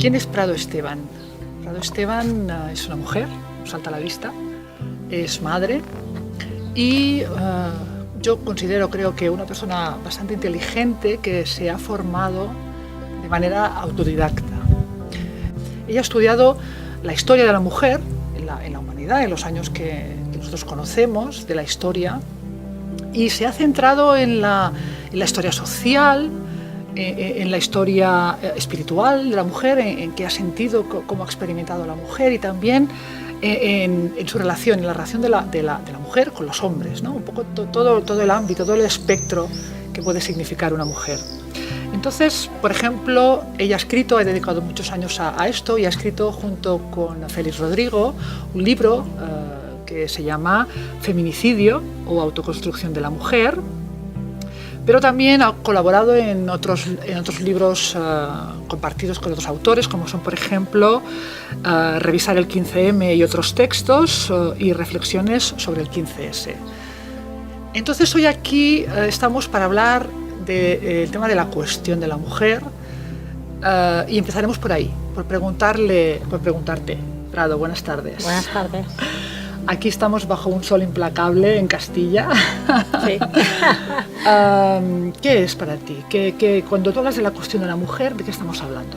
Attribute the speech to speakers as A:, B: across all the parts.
A: ¿Quién es Prado Esteban? Prado Esteban es una mujer, salta a la vista, es madre y yo creo que una persona bastante inteligente que se ha formado de manera autodidacta. Ella ha estudiado la historia de la mujer en la humanidad, en los años que nosotros conocemos de la historia, y se ha centrado en la historia social, en la historia espiritual de la mujer, en qué ha sentido, cómo ha experimentado la mujer, y también en su relación, en la relación de la mujer con los hombres, ¿no? Un poco todo el ámbito, todo el espectro que puede significar una mujer. Entonces, por ejemplo, ella ha dedicado muchos años a esto, y ha escrito junto con Félix Rodrigo un libro que se llama Feminicidio o Autoconstrucción de la Mujer, pero también ha colaborado en otros libros compartidos con otros autores, como son, por ejemplo, Revisar el 15M y otros textos y reflexiones sobre el 15S. Entonces, hoy aquí estamos para hablar del tema de la cuestión de la mujer, y empezaremos por ahí, por preguntarte. Prado, buenas tardes.
B: Buenas tardes.
A: Aquí estamos bajo un sol implacable en Castilla.
B: Sí.
A: ¿Qué es para ti? Cuando tú hablas de la cuestión de la mujer, ¿de qué estamos hablando?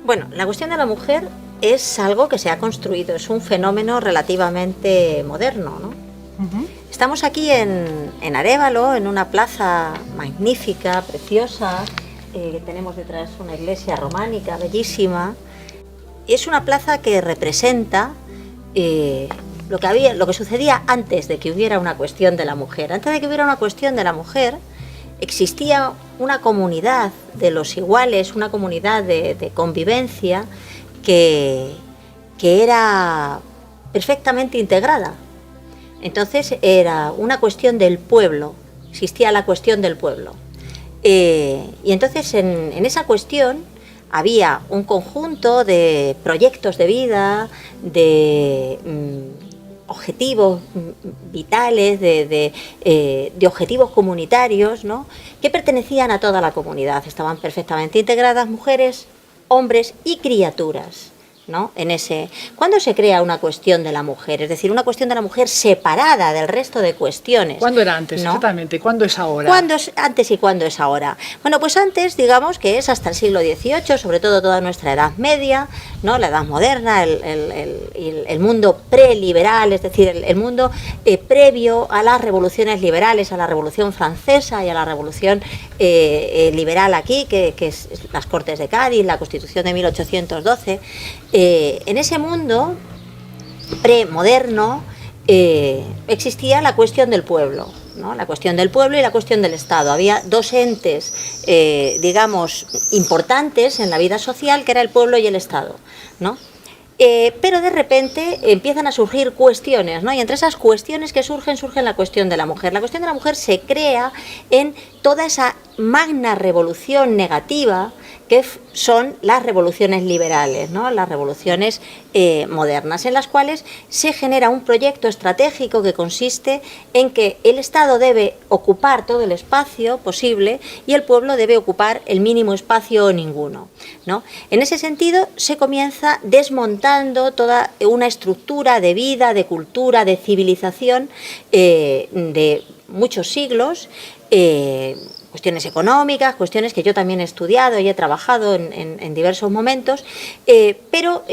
B: Bueno, la cuestión de la mujer es algo que se ha construido, es un fenómeno relativamente moderno, ¿no?
A: Uh-huh.
B: Estamos aquí en Arévalo, en una plaza magnífica, preciosa, que tenemos detrás una iglesia románica bellísima. Es una plaza que representa lo que sucedía antes de que hubiera una cuestión de la mujer. Antes de que hubiera una cuestión de la mujer, existía una comunidad de los iguales, una comunidad de convivencia que era perfectamente integrada. Entonces era una cuestión del pueblo, existía la cuestión del pueblo. Y entonces en esa cuestión había un conjunto de proyectos de vida, de objetivos vitales, de objetivos comunitarios, ¿no?, que pertenecían a toda la comunidad. Estaban perfectamente integradas mujeres, hombres y criaturas, ¿no? ¿Cuándo se crea una cuestión de la mujer? Es decir, una cuestión de la mujer separada del resto de cuestiones.
A: ¿Cuándo era antes,
B: ¿no?
A: Exactamente? ¿Cuándo es ahora?
B: ¿Cuándo es antes y cuándo es ahora? Bueno, pues antes, digamos que es hasta el siglo XVIII, sobre todo toda nuestra Edad Media, ¿no?, la Edad Moderna, el mundo preliberal, es decir, el mundo previo a las revoluciones liberales, a la Revolución Francesa y a la Revolución liberal aquí, que es las Cortes de Cádiz, la Constitución de 1812. En ese mundo premoderno existía la cuestión del pueblo, ¿no? La cuestión del pueblo y la cuestión del Estado. Había dos entes, digamos, importantes en la vida social, que era el pueblo y el Estado, ¿no? Pero de repente empiezan a surgir cuestiones, ¿no? Y entre esas cuestiones que surge la cuestión de la mujer. La cuestión de la mujer se crea en toda esa magna revolución negativa que son las revoluciones liberales, ¿no?, las revoluciones modernas, en las cuales se genera un proyecto estratégico que consiste en que el Estado debe ocupar todo el espacio posible y el pueblo debe ocupar el mínimo espacio o ninguno, ¿no? En ese sentido se comienza desmontando toda una estructura de vida, de cultura, de civilización de muchos siglos, cuestiones económicas, cuestiones que yo también he estudiado y he trabajado en diversos momentos, pero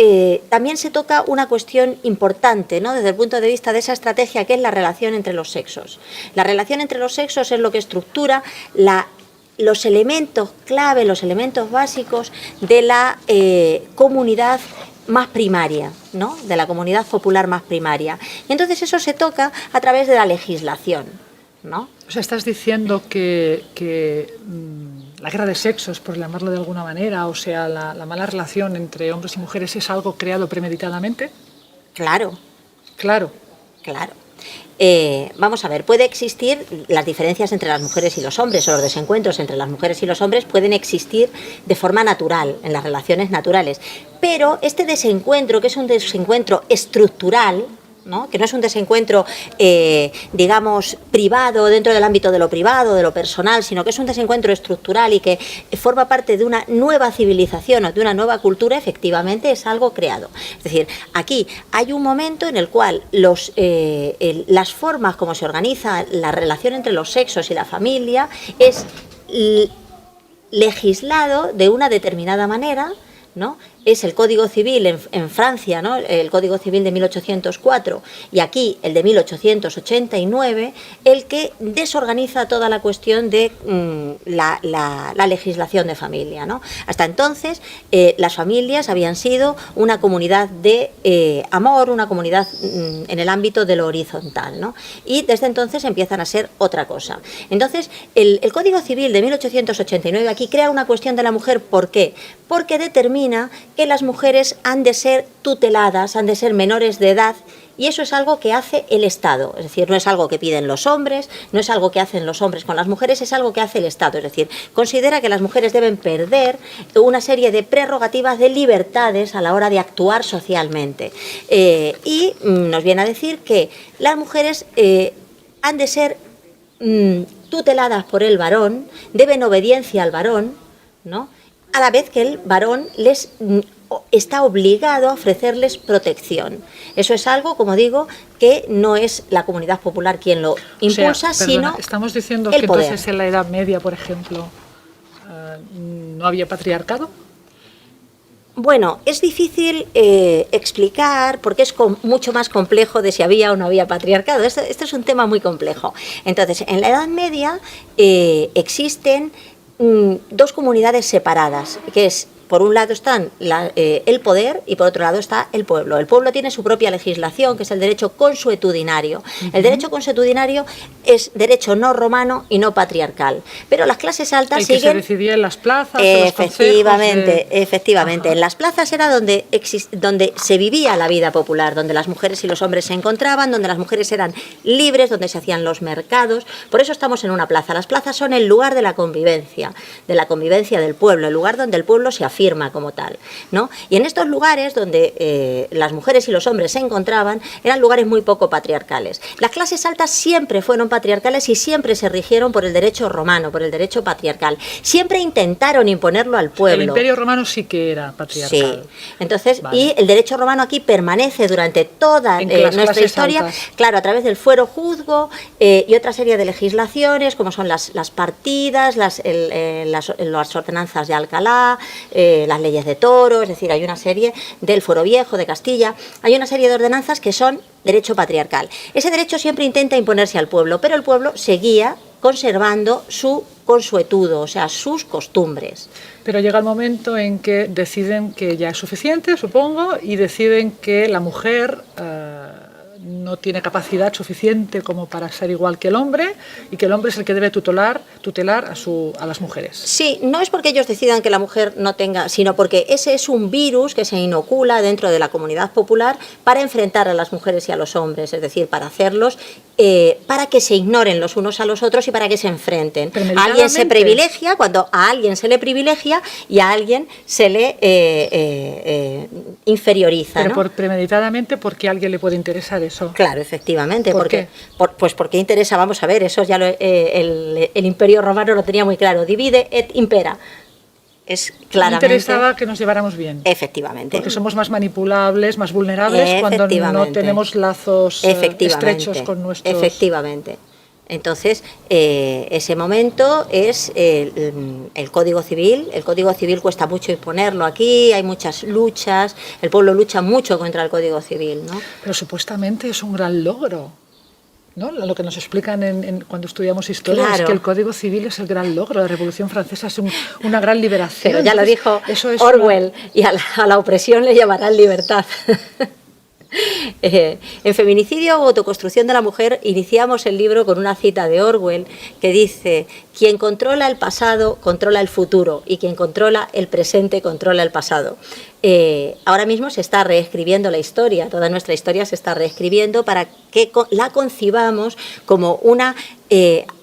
B: también se toca una cuestión importante, ¿no?, desde el punto de vista de esa estrategia, que es la relación entre los sexos. La relación entre los sexos es lo que estructura los elementos clave, los elementos básicos de la comunidad más primaria, ¿no?, de la comunidad popular más primaria. Y entonces eso se toca a través de la legislación, ¿no?
A: O sea, estás diciendo que la guerra de sexos, por llamarlo de alguna manera, o sea, la mala relación entre hombres y mujeres, es algo creado premeditadamente.
B: Claro.
A: Claro.
B: Claro. Vamos a ver, puede existir las diferencias entre las mujeres y los hombres, o los desencuentros entre las mujeres y los hombres pueden existir de forma natural, en las relaciones naturales. Pero este desencuentro, que es un desencuentro estructural, ¿no? Que no es un desencuentro, digamos, privado, dentro del ámbito de lo privado, de lo personal, sino que es un desencuentro estructural y que forma parte de una nueva civilización o de una nueva cultura, efectivamente es algo creado. Es decir, aquí hay un momento en el cual las formas como se organiza la relación entre los sexos y la familia es legislado de una determinada manera, ¿no? Es el Código Civil en Francia, ¿no? El Código Civil de 1804 y aquí el de 1889, el que desorganiza toda la cuestión de la legislación de familia, ¿no? Hasta entonces las familias habían sido una comunidad de amor, una comunidad en el ámbito de lo horizontal, ¿no? Y desde entonces empiezan a ser otra cosa. Entonces el Código Civil de 1889 aquí crea una cuestión de la mujer. ¿Por qué? Porque determina que las mujeres han de ser tuteladas, han de ser menores de edad, y eso es algo que hace el Estado. Es decir, no es algo que piden los hombres, no es algo que hacen los hombres con las mujeres, es algo que hace el Estado. Es decir, considera que las mujeres deben perder una serie de prerrogativas de libertades a la hora de actuar socialmente. Y nos viene a decir que las mujeres han de ser tuteladas por el varón, deben obediencia al varón, ¿no? A la vez que el varón les está obligado a ofrecerles protección. Eso es algo, como digo, que no es la comunidad popular quien lo impulsa, sino
A: estamos diciendo
B: el
A: que
B: poder.
A: Entonces en la Edad Media, por ejemplo, no había patriarcado.
B: Bueno, es difícil explicar porque es mucho más complejo de si había o no había patriarcado. Este es un tema muy complejo. Entonces, en la Edad Media existen dos comunidades separadas, que es, por un lado están el poder y por otro lado está el pueblo. El pueblo tiene su propia legislación, que es el derecho consuetudinario. El derecho consuetudinario es derecho no romano y no patriarcal. Pero las clases altas siguen...
A: que se decidía en las plazas,
B: Efectivamente. En las plazas era donde se vivía la vida popular, donde las mujeres y los hombres se encontraban, donde las mujeres eran libres, donde se hacían los mercados. Por eso estamos en una plaza. Las plazas son el lugar de la convivencia del pueblo, el lugar donde el pueblo se afirma como tal, ¿no? Y en estos lugares donde las mujeres y los hombres se encontraban, eran lugares muy poco patriarcales. Las clases altas siempre fueron patriarcales y siempre se rigieron por el derecho romano, por el derecho patriarcal. Siempre intentaron imponerlo al pueblo.
A: El Imperio Romano sí que era patriarcal.
B: Sí. Entonces, vale. Y el derecho romano aquí permanece durante toda nuestra historia, altas. Claro, a través del fuero juzgo y otra serie de legislaciones, como son las partidas, las ordenanzas de Alcalá, las leyes de toros, es decir, hay una serie del Fuero Viejo, de Castilla, hay una serie de ordenanzas que son derecho patriarcal. Ese derecho siempre intenta imponerse al pueblo, pero el pueblo seguía conservando su consuetudo, o sea, sus costumbres.
A: Pero llega el momento en que deciden que ya es suficiente, supongo, y deciden que la mujer no tiene capacidad suficiente como para ser igual que el hombre y que el hombre es el que debe tutelar a las mujeres.
B: Sí, no es porque ellos decidan que la mujer no tenga, sino porque ese es un virus que se inocula dentro de la comunidad popular para enfrentar a las mujeres y a los hombres, es decir, para hacerlos, para que se ignoren los unos a los otros y para que se enfrenten. A alguien se privilegia, cuando a alguien se le privilegia y a alguien se le inferioriza.
A: Pero ¿no? Premeditadamente, porque a alguien le puede interesar eso.
B: Claro, efectivamente.
A: ¿Por qué?
B: Pues porque interesa, vamos a ver, eso ya el Imperio Romano lo tenía muy claro, divide et impera. Es claramente...
A: interesaba que nos lleváramos bien.
B: Efectivamente.
A: Porque somos más manipulables, más vulnerables cuando no tenemos lazos estrechos con nuestros...
B: Efectivamente. Entonces, ese momento es el Código Civil. El Código Civil cuesta mucho imponerlo aquí, hay muchas luchas, el pueblo lucha mucho contra el Código Civil, ¿no?
A: Pero supuestamente es un gran logro, ¿no? Lo que nos explican cuando estudiamos historia, claro, es que el Código Civil es el gran logro, la Revolución Francesa es una gran liberación.
B: Pero ya lo dijo Orwell, y a la opresión le llamarán libertad. En Feminicidio o Autoconstrucción de la Mujer iniciamos el libro con una cita de Orwell que dice: quien controla el pasado controla el futuro y quien controla el presente controla el pasado. Ahora mismo se está reescribiendo la historia, toda nuestra historia se está reescribiendo para que la concibamos como una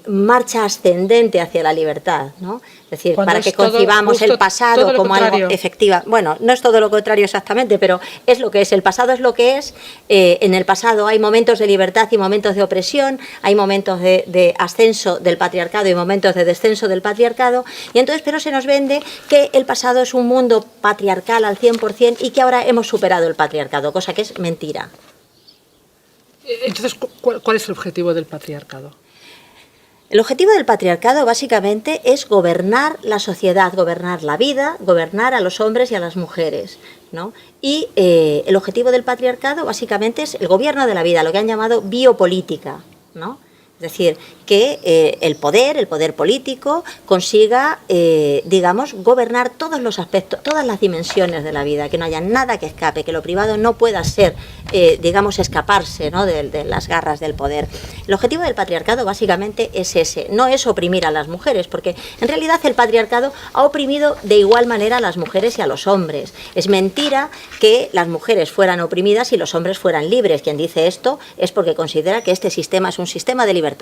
B: marcha ascendente hacia la libertad, ¿no? Es decir,
A: Cuando
B: para que
A: todo,
B: concibamos el pasado como algo efectivo. Bueno, no es todo lo contrario exactamente, pero es lo que es. El pasado es lo que es. En el pasado hay momentos de libertad y momentos de opresión, hay momentos de ascenso del patriarcado y momentos de descenso del patriarcado, y entonces, pero se nos vende que el pasado es un mundo patriarcal al 100% y que ahora hemos superado el patriarcado, cosa que es mentira.
A: Entonces, ¿cuál es el objetivo del patriarcado?
B: El objetivo del patriarcado básicamente es gobernar la sociedad, gobernar la vida, gobernar a los hombres y a las mujeres, ¿no? Y el objetivo del patriarcado básicamente es el gobierno de la vida, lo que han llamado biopolítica, ¿no? Es decir, que el poder político consiga, digamos, gobernar todos los aspectos, todas las dimensiones de la vida, que no haya nada que escape, que lo privado no pueda ser, digamos, escaparse, ¿no?, de las garras del poder. El objetivo del patriarcado básicamente es ese, no es oprimir a las mujeres, porque en realidad el patriarcado ha oprimido de igual manera a las mujeres y a los hombres. Es mentira que las mujeres fueran oprimidas y los hombres fueran libres. Quien dice esto es porque considera que este sistema es un sistema de libertades,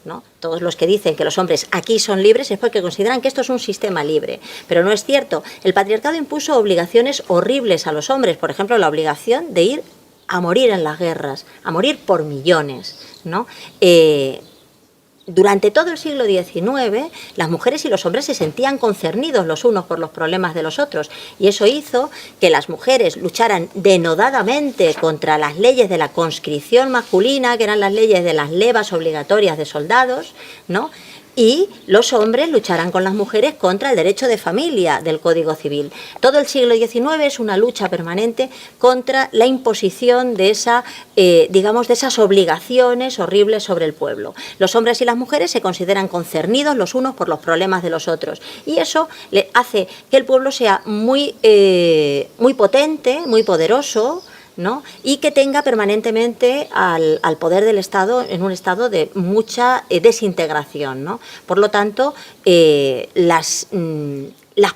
B: ¿no? Todos los que dicen que los hombres aquí son libres es porque consideran que esto es un sistema libre, pero no es cierto. El patriarcado impuso obligaciones horribles a los hombres, por ejemplo, la obligación de ir a morir en las guerras, a morir por millones, ¿no? Durante todo el siglo XIX, las mujeres y los hombres se sentían concernidos los unos por los problemas de los otros, y eso hizo que las mujeres lucharan denodadamente contra las leyes de la conscripción masculina, que eran las leyes de las levas obligatorias de soldados, ¿no?, y los hombres lucharán con las mujeres contra el derecho de familia del Código Civil. Todo el siglo XIX es una lucha permanente contra la imposición de digamos, de esas obligaciones horribles sobre el pueblo. Los hombres y las mujeres se consideran concernidos los unos por los problemas de los otros, y eso le hace que el pueblo sea muy potente, muy poderoso, ¿no?, y que tenga permanentemente al poder del Estado en un estado de mucha desintegración, ¿no? Por lo tanto, las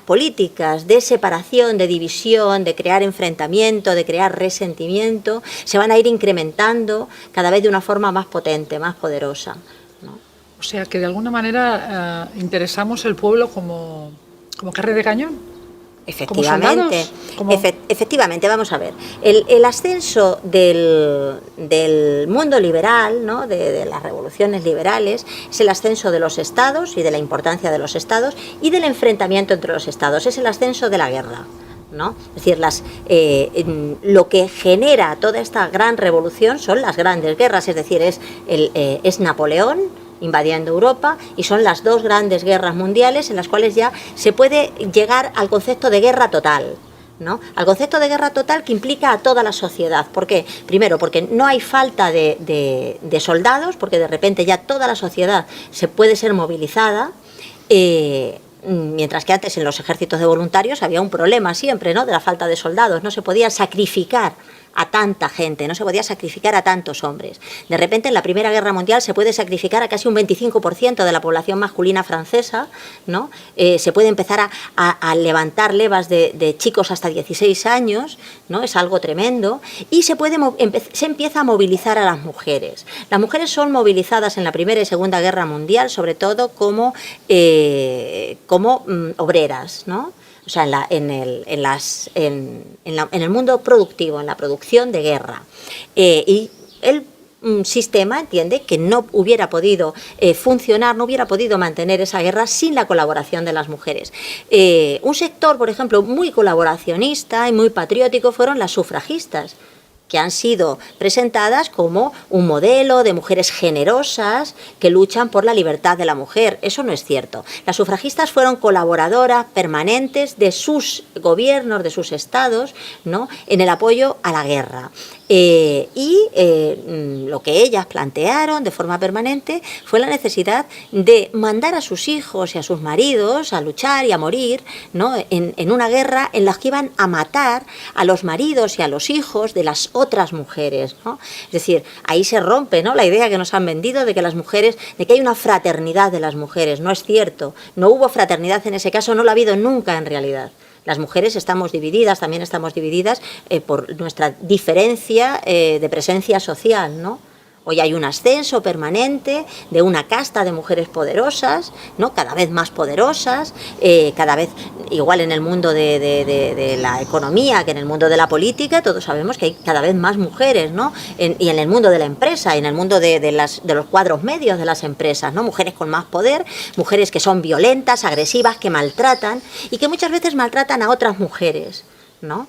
B: políticas de separación, de división, de crear enfrentamiento, de crear resentimiento, se van a ir incrementando cada vez de una forma más potente, más poderosa, ¿no?
A: O sea, que de alguna manera interesamos el pueblo como carne de cañón.
B: Efectivamente, efectivamente, vamos a ver. El ascenso del mundo liberal, ¿no?, de las revoluciones liberales, es el ascenso de los estados y de la importancia de los estados y del enfrentamiento entre los estados, es el ascenso de la guerra, ¿no? Es decir, lo que genera toda esta gran revolución son las grandes guerras, es decir, es Napoleón invadiendo Europa, y son las dos grandes guerras mundiales en las cuales ya se puede llegar al concepto de guerra total, ¿no?, al concepto de guerra total que implica a toda la sociedad. ¿Por qué? Primero, porque no hay falta de soldados, porque de repente ya toda la sociedad se puede ser movilizada, mientras que antes en los ejércitos de voluntarios había un problema siempre, ¿no?, de la falta de soldados, no se podía sacrificar a tanta gente, no se podía sacrificar a tantos hombres. De repente en la Primera Guerra Mundial se puede sacrificar a casi un 25% de la población masculina francesa, ¿no? Se puede empezar a levantar levas de chicos hasta 16 años, ¿no? Es algo tremendo, y se empieza a movilizar a las mujeres. Las mujeres son movilizadas en la Primera y Segunda Guerra Mundial, sobre todo como obreras, ¿no? O sea, en el mundo productivo, en la producción de guerra. Y el sistema entiende que no hubiera podido funcionar, no hubiera podido mantener esa guerra sin la colaboración de las mujeres. Un sector, por ejemplo, muy colaboracionista y muy patriótico fueron las sufragistas, que han sido presentadas como un modelo de mujeres generosas que luchan por la libertad de la mujer. Eso no es cierto. Las sufragistas fueron colaboradoras permanentes de sus gobiernos, de sus estados, ¿no?, en el apoyo a la guerra. Lo que ellas plantearon de forma permanente fue la necesidad de mandar a sus hijos y a sus maridos a luchar y a morir, ¿no?, en una guerra en la que iban a matar a los maridos y a los hijos de las otras mujeres, ¿no? Es decir, ahí se rompe, ¿no?, la idea que nos han vendido de que las mujeres, de que hay una fraternidad de las mujeres. No es cierto, no hubo fraternidad en ese caso, no la ha habido nunca en realidad. Las mujeres estamos divididas, también estamos divididas por nuestra diferencia de presencia social, ¿no? Hoy hay un ascenso permanente de una casta de mujeres poderosas, ¿no? Cada vez más poderosas, cada vez igual en el mundo de la economía que en el mundo de la política, todos sabemos que hay cada vez más mujeres, ¿no? Y en el mundo de la empresa, y en el mundo de los cuadros medios de las empresas, ¿no? Mujeres con más poder, mujeres que son violentas, agresivas, que maltratan y que muchas veces maltratan a otras mujeres, ¿no?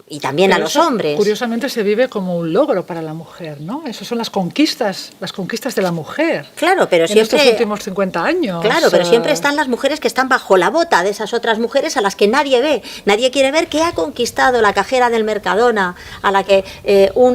B: Y también
A: Pero
B: a los
A: eso,
B: hombres.
A: Curiosamente se vive como un logro para la mujer, ¿no? Esas son las conquistas de la mujer.
B: Claro, pero
A: en
B: siempre,
A: estos últimos 50 años.
B: Claro, pero siempre están las mujeres que están bajo la bota de esas otras mujeres a las que nadie ve. Nadie quiere ver qué ha conquistado la cajera del Mercadona, a la que un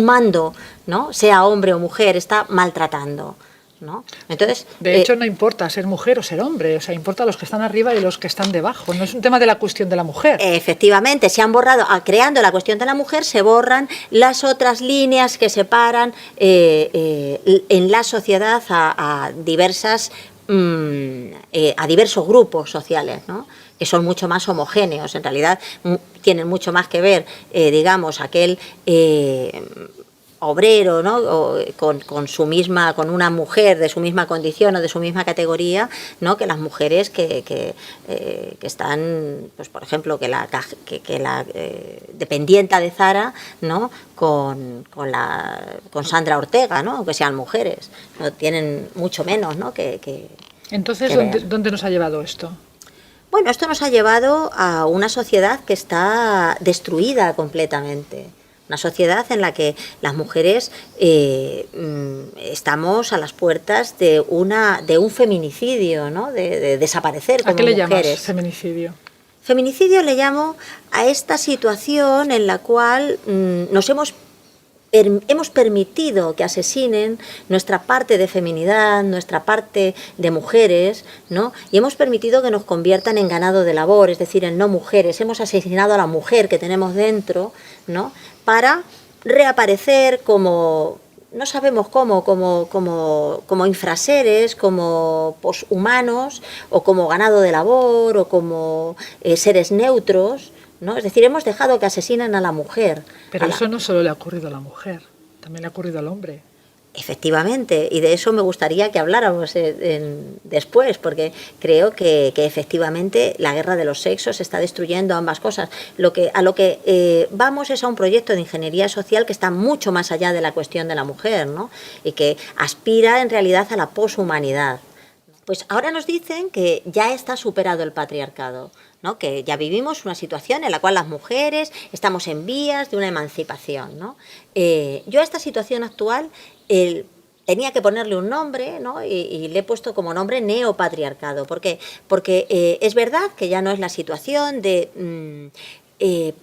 B: mando, ¿no? Sea hombre o mujer, está maltratando, ¿no? Entonces,
A: de hecho, no importa ser mujer o ser hombre, o sea, importa los que están arriba y los que están debajo. No es un tema de la cuestión de la mujer.
B: Efectivamente, se han borrado, creando la cuestión de la mujer, se borran las otras líneas que separan en la sociedad a diversos grupos sociales, ¿no? Que son mucho más homogéneos, en realidad tienen mucho más que ver, digamos, aquel obrero, ¿no? con una mujer de su misma condición o de su misma categoría, ¿no? Que las mujeres que están, pues por ejemplo, que la dependienta de Zara, ¿no? con Sandra Ortega, ¿no? Aunque sean mujeres, no tienen mucho menos, ¿no?
A: Entonces, ¿dónde nos ha llevado esto?
B: Bueno, esto nos ha llevado a una sociedad que está destruida completamente. Una sociedad en la que las mujeres estamos a las puertas de un feminicidio, ¿no? De desaparecer como mujeres.
A: ¿A qué le llamas feminicidio?
B: Feminicidio le llamo a esta situación en la cual nos hemos permitido que asesinen nuestra parte de feminidad, nuestra parte de mujeres, ¿no? Y hemos permitido que nos conviertan en ganado de labor, es decir, en no mujeres. Hemos asesinado a la mujer que tenemos dentro, ¿no? Para reaparecer como, no sabemos cómo, como infraseres, como poshumanos, o como ganado de labor, o como seres neutros, ¿no? Es decir, hemos dejado que asesinen a la mujer.
A: Pero eso no solo le ha ocurrido a la mujer, también le ha ocurrido al hombre.
B: Efectivamente, y de eso me gustaría que habláramos después, porque creo que efectivamente la guerra de los sexos está destruyendo ambas cosas. A lo que vamos es a un proyecto de ingeniería social que está mucho más allá de la cuestión de la mujer, ¿no? Y que aspira en realidad a la poshumanidad. Pues ahora nos dicen que ya está superado el patriarcado, ¿no? Que ya vivimos una situación en la cual las mujeres estamos en vías de una emancipación, ¿no? Yo a esta situación actual tenía que ponerle un nombre, ¿no? Y le he puesto como nombre neopatriarcado. ¿Por qué? Porque es verdad que ya no es la situación de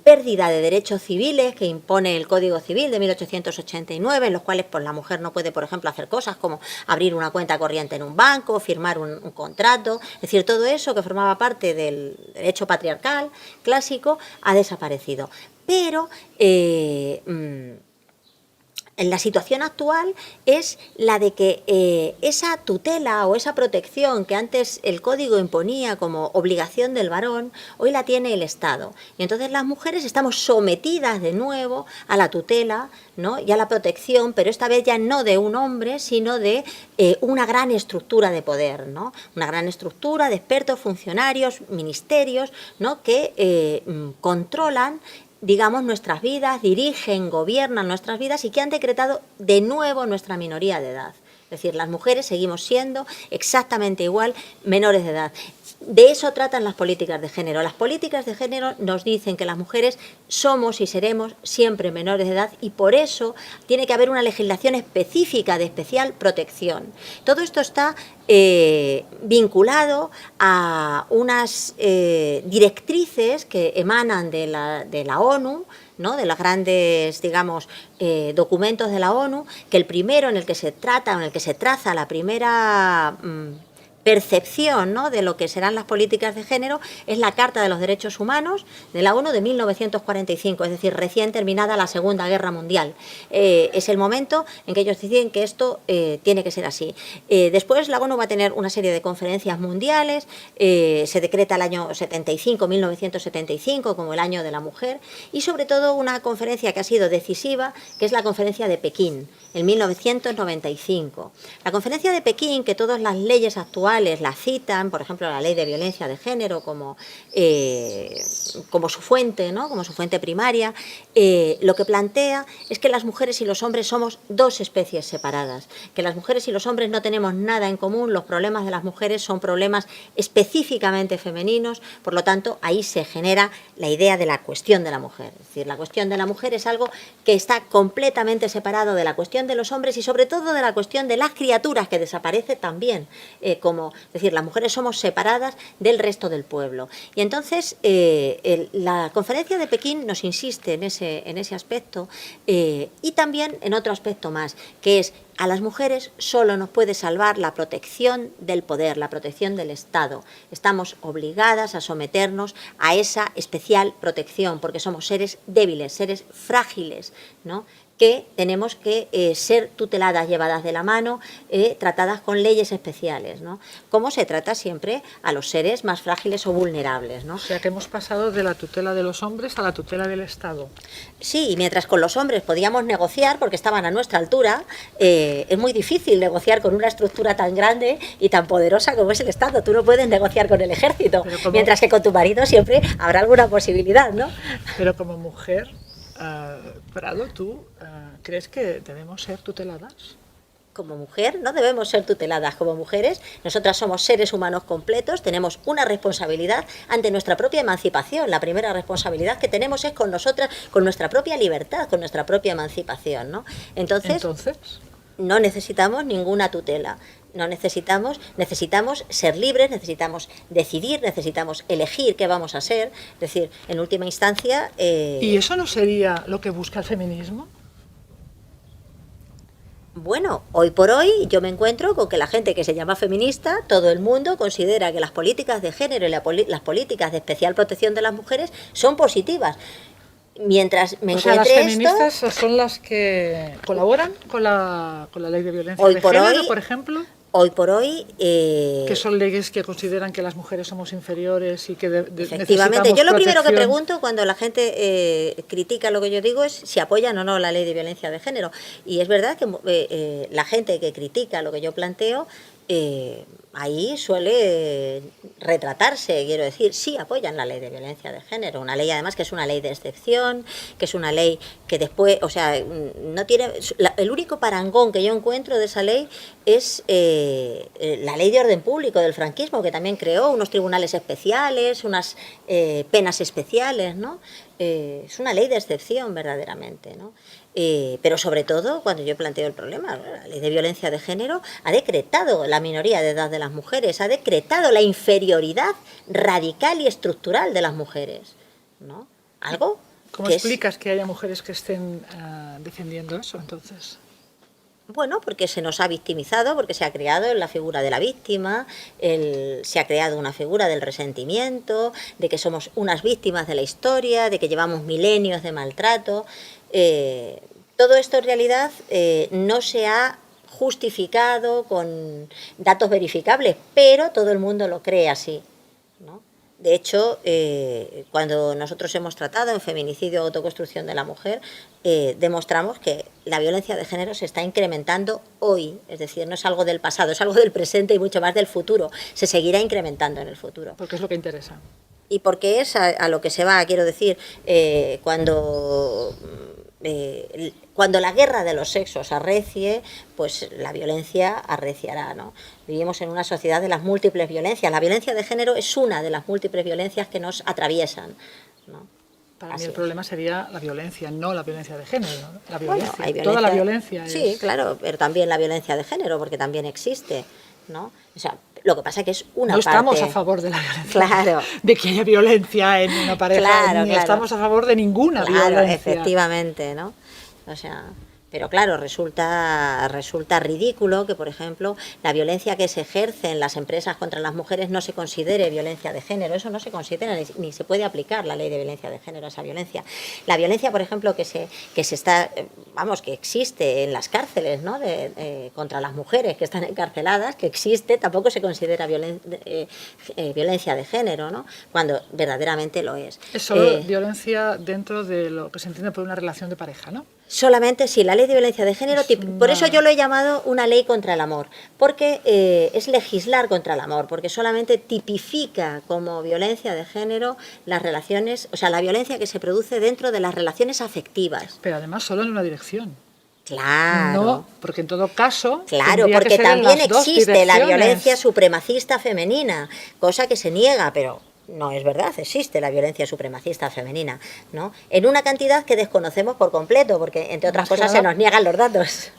B: pérdida de derechos civiles que impone el Código Civil de 1889, en los cuales pues, la mujer no puede, por ejemplo, hacer cosas como abrir una cuenta corriente en un banco, firmar un contrato. Es decir, todo eso que formaba parte del derecho patriarcal clásico ha desaparecido. Pero en la situación actual es la de que esa tutela o esa protección que antes el Código imponía como obligación del varón, hoy la tiene el Estado. Y entonces las mujeres estamos sometidas de nuevo a la tutela, ¿no? Y a la protección, pero esta vez ya no de un hombre, sino de una gran estructura de poder, ¿no? Una gran estructura de expertos, funcionarios, ministerios, ¿no? Que controlan, digamos, nuestras vidas, dirigen, gobiernan nuestras vidas y que han decretado de nuevo nuestra minoría de edad. Es decir, las mujeres seguimos siendo exactamente igual menores de edad. De eso tratan las políticas de género. Las políticas de género nos dicen que las mujeres somos y seremos siempre menores de edad y por eso tiene que haber una legislación específica de especial protección. Todo esto está vinculado a unas directrices que emanan de la ONU, ¿no? De los grandes, digamos, documentos de la ONU, que el primero en el que se traza la primera percepción, ¿no?, de lo que serán las políticas de género es la Carta de los Derechos Humanos de la ONU de 1945, es decir, recién terminada la Segunda Guerra Mundial. Es el momento en que ellos deciden que esto tiene que ser así. Después la ONU va a tener una serie de conferencias mundiales, se decreta el año 75, 1975, como el año de la mujer, y sobre todo una conferencia que ha sido decisiva, que es la conferencia de Pekín, en 1995. La conferencia de Pekín, que todas las leyes actuales la citan, por ejemplo, la ley de violencia de género como su fuente, ¿no?, como su fuente primaria, lo que plantea es que las mujeres y los hombres somos dos especies separadas, que las mujeres y los hombres no tenemos nada en común, los problemas de las mujeres son problemas específicamente femeninos, por lo tanto, ahí se genera la idea de la cuestión de la mujer. Es decir, la cuestión de la mujer es algo que está completamente separado de la cuestión de los hombres y sobre todo de la cuestión de las criaturas, que desaparece también, es decir, las mujeres somos separadas del resto del pueblo. Y entonces la conferencia de Pekín nos insiste en ese aspecto y también en otro aspecto más, que es: a las mujeres solo nos puede salvar la protección del poder, la protección del Estado. Estamos obligadas a someternos a esa especial protección porque somos seres débiles, seres frágiles, ¿no?, que tenemos que ser tuteladas, llevadas de la mano, tratadas con leyes especiales, ¿no?, como se trata siempre a los seres más frágiles o vulnerables, ¿no?
A: O sea que hemos pasado de la tutela de los hombres a la tutela del Estado.
B: Sí, y mientras con los hombres podíamos negociar porque estaban a nuestra altura, es muy difícil negociar con una estructura tan grande y tan poderosa como es el Estado. Tú no puedes negociar con el ejército, mientras que con tu marido siempre habrá alguna posibilidad, ¿no?
A: Pero como mujer, Prado, ¿tú crees que debemos ser tuteladas?
B: Como mujer no debemos ser tuteladas. Como mujeres, nosotras somos seres humanos completos, tenemos una responsabilidad ante nuestra propia emancipación. La primera responsabilidad que tenemos es con nosotras, con nuestra propia libertad, con nuestra propia emancipación, ¿no? Entonces no necesitamos ninguna tutela. No necesitamos ser libres, necesitamos decidir, necesitamos elegir qué vamos a ser. Es decir, en última instancia...
A: ¿Y eso no sería lo que busca el feminismo?
B: Bueno, hoy por hoy yo me encuentro con que la gente que se llama feminista, todo el mundo considera que las políticas de género y las políticas de especial protección de las mujeres son positivas. Mientras me encuentre
A: las feministas son las que colaboran con la ley de violencia de género, por ejemplo.
B: Hoy por hoy...
A: que son leyes que consideran que las mujeres somos inferiores y que
B: efectivamente, yo lo primero que pregunto cuando la gente critica lo que yo digo es si apoyan o no la ley de violencia de género. Y es verdad que la gente que critica lo que yo planteo, ahí suele retratarse, quiero decir, sí apoyan la ley de violencia de género, una ley además que es una ley de excepción, que es una ley que después, o sea, no tiene, el único parangón que yo encuentro de esa ley es la ley de orden público del franquismo, que también creó unos tribunales especiales, unas penas especiales, ¿no? Es una ley de excepción verdaderamente, ¿no? Pero sobre todo, cuando yo planteo el problema, la ley de violencia de género ha decretado la minoría de edad de las mujeres, ha decretado la inferioridad radical y estructural de las mujeres, ¿no? Algo
A: ¿Cómo explicas que haya mujeres que estén defendiendo eso, entonces?
B: Bueno, porque se nos ha victimizado, porque se ha creado la figura de la víctima, se ha creado una figura del resentimiento, de que somos unas víctimas de la historia, de que llevamos milenios de maltrato. Todo esto en realidad no se ha justificado con datos verificables, pero todo el mundo lo cree así, ¿no? De hecho, cuando nosotros hemos tratado en feminicidio o autoconstrucción de la mujer, demostramos que la violencia de género se está incrementando hoy, es decir, no es algo del pasado, es algo del presente y mucho más del futuro. Se seguirá incrementando en el futuro.
A: Porque es lo que interesa.
B: Y porque es a lo que se va, quiero decir, cuando la guerra de los sexos arrecie, pues la violencia arreciará, ¿no? Vivimos en una sociedad de las múltiples violencias. La violencia de género es una de las múltiples violencias que nos atraviesan, ¿no?
A: Para mí el problema sería la violencia, no la violencia de género, ¿no? La violencia,
B: bueno, hay violencia,
A: toda la violencia.
B: Sí, claro, pero también la violencia de género, porque también existe, ¿no? O sea, lo que pasa es que es una parte...
A: No estamos a favor de la violencia,
B: claro,
A: de que haya violencia en una pareja,
B: claro,
A: ni estamos a favor de ninguna violencia.
B: Efectivamente, ¿no? O sea, Pero claro, resulta ridículo que, por ejemplo, la violencia que se ejerce en las empresas contra las mujeres no se considere violencia de género. Eso no se considera ni se puede aplicar la ley de violencia de género a esa violencia. La violencia, por ejemplo, que existe en las cárceles, ¿no? Contra las mujeres que están encarceladas, que existe, tampoco se considera violencia de género, ¿no? Cuando verdaderamente lo es.
A: Es solo violencia dentro de lo que se entiende por una relación de pareja, ¿no?
B: Solamente sí, la ley de violencia de género, por eso yo lo he llamado una ley contra el amor, porque es legislar contra el amor, porque solamente tipifica como violencia de género las relaciones, o sea, la violencia que se produce dentro de las relaciones afectivas.
A: Pero además solo en una dirección.
B: Claro.
A: No, porque en todo caso...
B: Claro, porque también existe la violencia supremacista femenina, cosa que se niega, pero... No es verdad, existe la violencia supremacista femenina, ¿no? En una cantidad que desconocemos por completo, porque entre otras cosas se nos niegan los datos.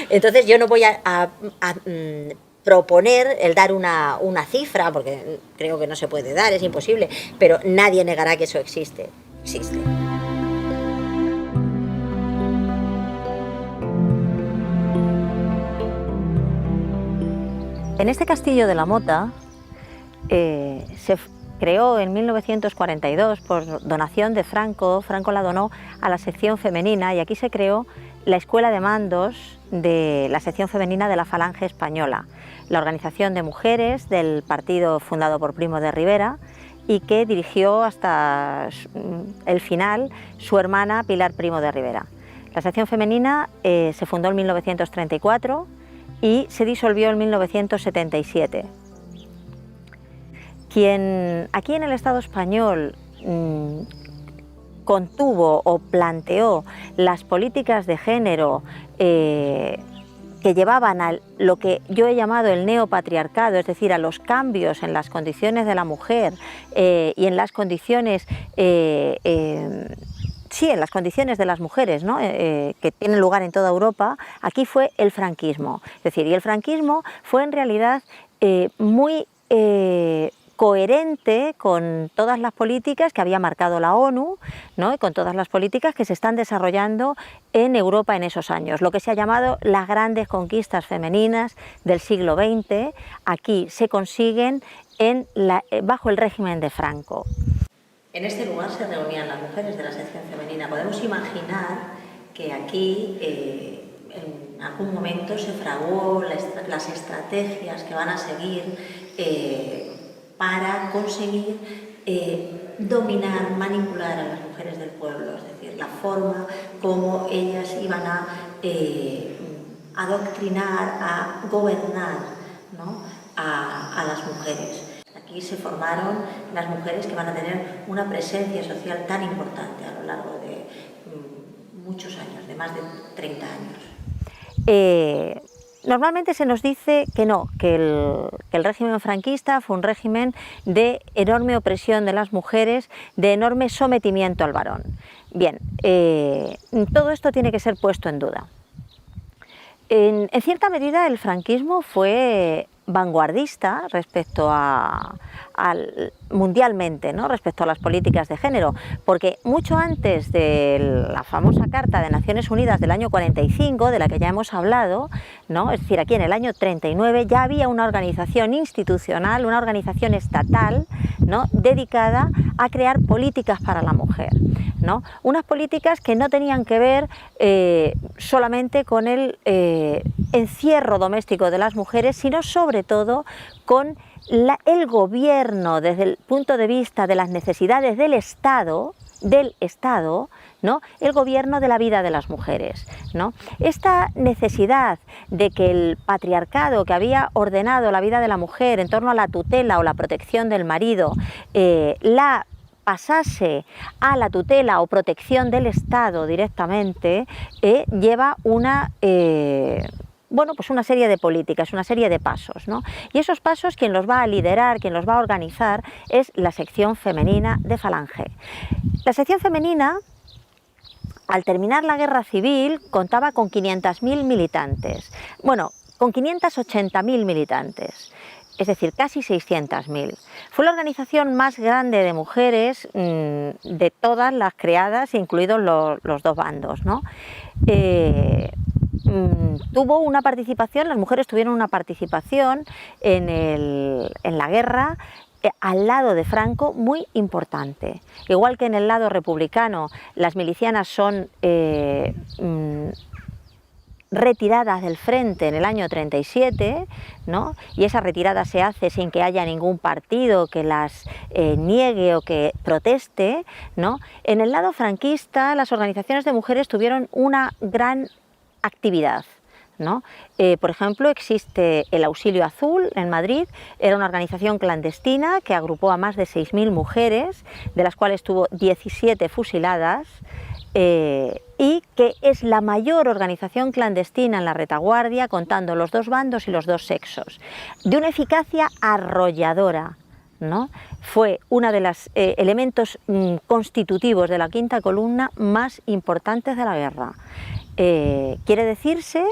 B: Entonces yo no voy a proponer el dar una cifra, porque creo que no se puede dar, es imposible, pero nadie negará que eso existe. Existe. En este castillo de la Mota se creó en 1942 por donación de Franco. Franco la donó a la sección femenina y aquí se creó la escuela de mandos de la sección femenina de la Falange Española, la organización de mujeres del partido fundado por Primo de Rivera y que dirigió hasta el final su hermana Pilar Primo de Rivera. La sección femenina se fundó en 1934 y se disolvió en 1977. Quien aquí en el Estado español contuvo o planteó las políticas de género que llevaban a lo que yo he llamado el neopatriarcado, es decir, a los cambios en las condiciones de la mujer y en las condiciones... Sí, en las condiciones de las mujeres, ¿no? Que tienen lugar en toda Europa, aquí fue el franquismo. Es decir, y el franquismo fue en realidad muy coherente con todas las políticas que había marcado la ONU, ¿no? Y con todas las políticas que se están desarrollando en Europa en esos años. Lo que se ha llamado las grandes conquistas femeninas del siglo XX, aquí se consiguen bajo el régimen de Franco. En este lugar se reunían las mujeres de la sección femenina. Podemos imaginar que aquí en algún momento se fraguó las estrategias que van a seguir para conseguir dominar, manipular a las mujeres del pueblo, es decir, la forma como ellas iban a adoctrinar, a gobernar, ¿no? a las mujeres. Aquí se formaron las mujeres que van a tener una presencia social tan importante a lo largo de muchos años, de más de 30 años. Normalmente se nos dice que no, que el régimen franquista fue un régimen de enorme opresión de las mujeres, de enorme sometimiento al varón. Bien, todo esto tiene que ser puesto en duda. En cierta medida el franquismo fue vanguardista respecto mundialmente, ¿no? Respecto a las políticas de género, porque mucho antes de la famosa Carta de Naciones Unidas del año 45, de la que ya hemos hablado, ¿no? Es decir, aquí en el año 39 ya había una organización institucional, una organización estatal, ¿no? Dedicada a crear políticas para la mujer, ¿no? Unas políticas que no tenían que ver solamente con el encierro doméstico de las mujeres, sino sobre todo con el gobierno desde el punto de vista de las necesidades del Estado, ¿no? El gobierno de la vida de las mujeres, ¿no? Esta necesidad de que el patriarcado que había ordenado la vida de la mujer en torno a la tutela o la protección del marido, la pasase a la tutela o protección del Estado directamente, lleva una serie de políticas, una serie de pasos, ¿no? Y esos pasos quien los va a liderar, quien los va a organizar es la sección femenina de Falange. La sección femenina, al terminar la guerra civil, contaba con 500.000 militantes, bueno, con 580.000 militantes. es decir, casi 600.000. Fue la organización más grande de mujeres de todas las creadas, incluidos los dos bandos, ¿no? Tuvo una participación, las mujeres tuvieron una participación en la guerra al lado de Franco muy importante. Igual que en el lado republicano las milicianas son retiradas del frente en el año 37, ¿no? Y esa retirada se hace sin que haya ningún partido que las niegue o que proteste, ¿no? En el lado franquista las organizaciones de mujeres tuvieron una gran actividad, ¿no? Por ejemplo, existe el Auxilio Azul en Madrid, era una organización clandestina que agrupó a más de 6.000 mujeres, de las cuales tuvo 17 fusiladas, y que es la mayor organización clandestina en la retaguardia, contando los dos bandos y los dos sexos, de una eficacia arrolladora, ¿no? Fue uno de los elementos constitutivos de la quinta columna más importantes de la guerra. Quiere decirse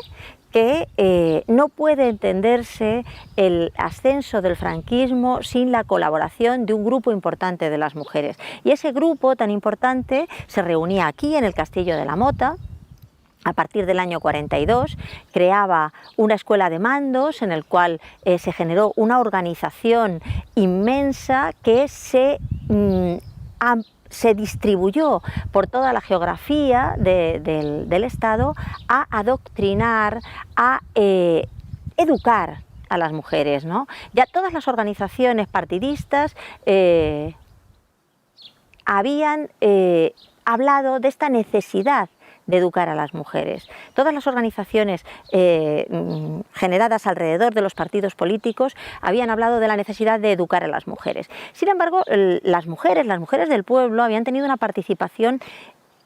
B: que no puede entenderse el ascenso del franquismo sin la colaboración de un grupo importante de las mujeres. Y ese grupo tan importante se reunía aquí en el Castillo de la Mota. A partir del año 42 creaba una escuela de mandos en el cual se generó una organización inmensa que se distribuyó por toda la geografía del Estado a adoctrinar, a educar a las mujeres, ¿no? Ya todas las organizaciones partidistas habían hablado de esta necesidad de educar a las mujeres. Todas las organizaciones generadas alrededor de los partidos políticos habían hablado de la necesidad de educar a las mujeres. Sin embargo, las mujeres del pueblo habían tenido una participación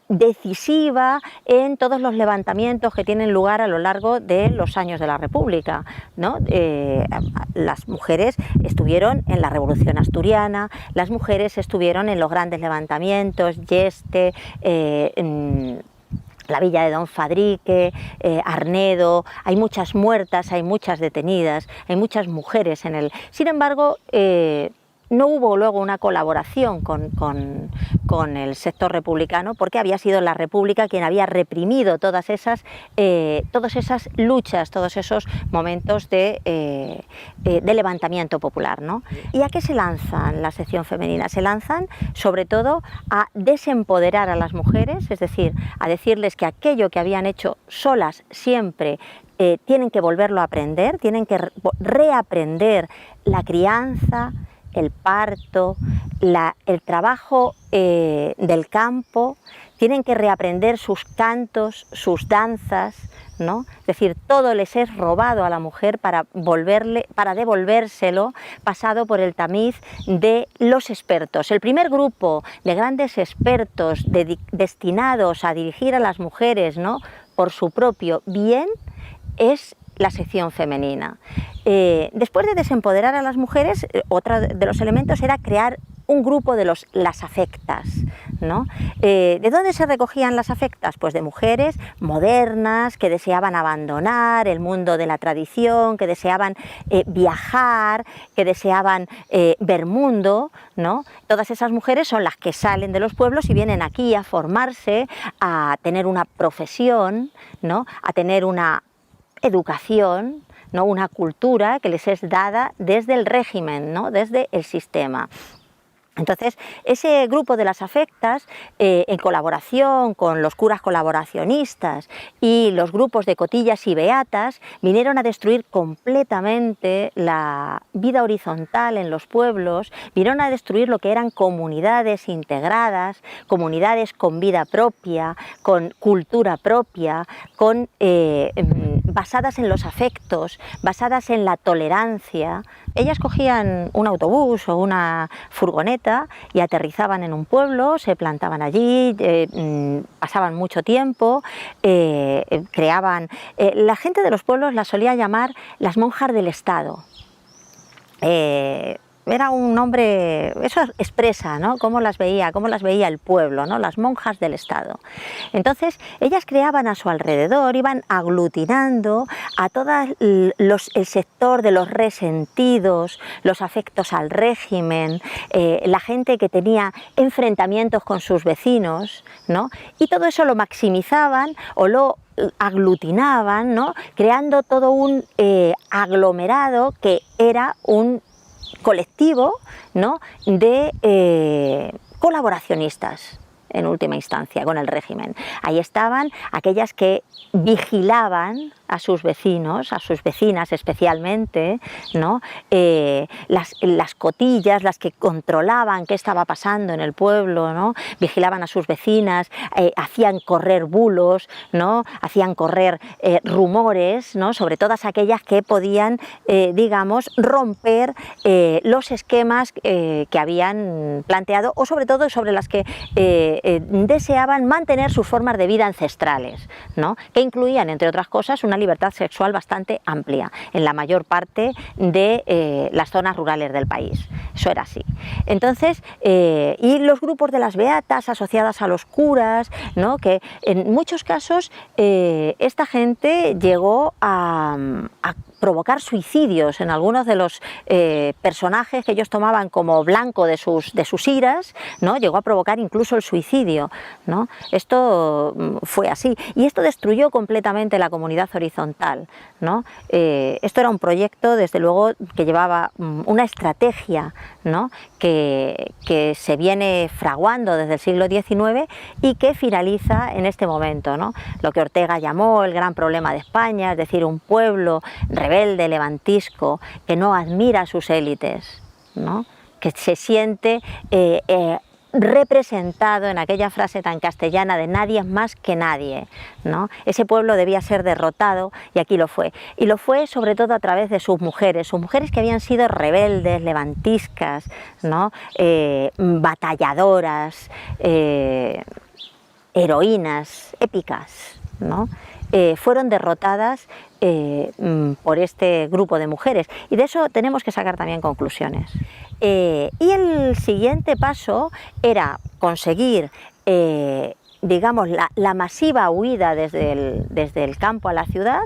B: decisiva en todos los levantamientos que tienen lugar a lo largo de los años de la República, ¿no? Las mujeres estuvieron en la Revolución Asturiana, las mujeres estuvieron en los grandes levantamientos, Yeste, la villa de Don Fadrique, Arnedo, hay muchas muertas, hay muchas detenidas, hay muchas mujeres en el... Sin embargo, no hubo luego una colaboración con el sector republicano, porque había sido la República quien había reprimido todas esas luchas, todos esos momentos de levantamiento popular, ¿no? ¿Y a qué se lanzan la sección femenina? Se lanzan sobre todo a desempoderar a las mujeres, es decir, a decirles que aquello que habían hecho solas siempre tienen que volverlo a aprender, tienen que reaprender la crianza, el parto, el trabajo del campo, tienen que reaprender sus cantos, sus danzas, ¿no? Es decir, todo les es robado a la mujer para devolvérselo pasado por el tamiz de los expertos. El primer grupo de grandes expertos destinados a dirigir a las mujeres, ¿no?, por su propio bien es la sección femenina. Después de desempoderar a las mujeres, otro de los elementos era crear un grupo de las afectas, ¿no? ¿De dónde se recogían las afectas? Pues de mujeres modernas que deseaban abandonar el mundo de la tradición, que deseaban viajar, que deseaban ver mundo, ¿no? Todas esas mujeres son las que salen de los pueblos y vienen aquí a formarse, a tener una profesión, ¿no?, a tener una educación, ¿no?, una cultura que les es dada desde el régimen, ¿no?, desde el sistema. Entonces, ese grupo de las afectas, en colaboración con los curas colaboracionistas y los grupos de cotillas y beatas, vinieron a destruir completamente la vida horizontal en los pueblos, vinieron a destruir lo que eran comunidades integradas, comunidades con vida propia, con cultura propia, basadas en los afectos, basadas en la tolerancia. Ellas cogían un autobús o una furgoneta y aterrizaban en un pueblo, se plantaban allí, pasaban mucho tiempo, creaban... la gente de los pueblos las solía llamar las monjas del Estado. era un hombre, eso expresa, ¿no?, cómo las veía el pueblo, ¿no?, las monjas del Estado. Entonces, ellas creaban a su alrededor, iban aglutinando a todo el sector de los resentidos, los afectos al régimen, la gente que tenía enfrentamientos con sus vecinos, ¿no?, y todo eso lo maximizaban o lo aglutinaban, ¿no?, creando todo un aglomerado que era un colectivo, ¿no?, de colaboracionistas en última instancia con el régimen. Ahí estaban aquellas que vigilaban a sus vecinos, a sus vecinas especialmente, ¿no?, las cotillas, las que controlaban qué estaba pasando en el pueblo, ¿no?, vigilaban a sus vecinas, hacían correr bulos, ¿no?, hacían correr rumores, ¿no?, sobre todas aquellas que podían, digamos, romper los esquemas que habían planteado, o sobre todo sobre las que deseaban mantener sus formas de vida ancestrales, ¿no?, que incluían, entre otras cosas, una libertad sexual bastante amplia en la mayor parte de las zonas rurales del país. Eso era así. Entonces, y los grupos de las beatas asociadas a los curas, ¿no?, que en muchos casos esta gente llegó a provocar suicidios en algunos de los personajes que ellos tomaban como blanco de sus iras, ¿no?, llegó a provocar incluso el suicidio, ¿no? Esto fue así, y esto destruyó completamente la comunidad horizontal, ¿no? Esto era un proyecto, desde luego, que llevaba una estrategia, ¿no?, que se viene fraguando desde el siglo XIX y que finaliza en este momento, ¿no?, lo que Ortega llamó el gran problema de España, es decir, un pueblo rebelde, levantisco, que no admira a sus élites, ¿no?, que se siente representado en aquella frase tan castellana de nadie es más que nadie, ¿no? Ese pueblo debía ser derrotado, y aquí lo fue. Y lo fue sobre todo a través de sus mujeres que habían sido rebeldes, levantiscas, ¿no?, batalladoras, heroínas, épicas, ¿no? Fueron derrotadas por este grupo de mujeres, y de eso tenemos que sacar también conclusiones. Y el siguiente paso era conseguir, digamos, la masiva huida desde el campo a la ciudad,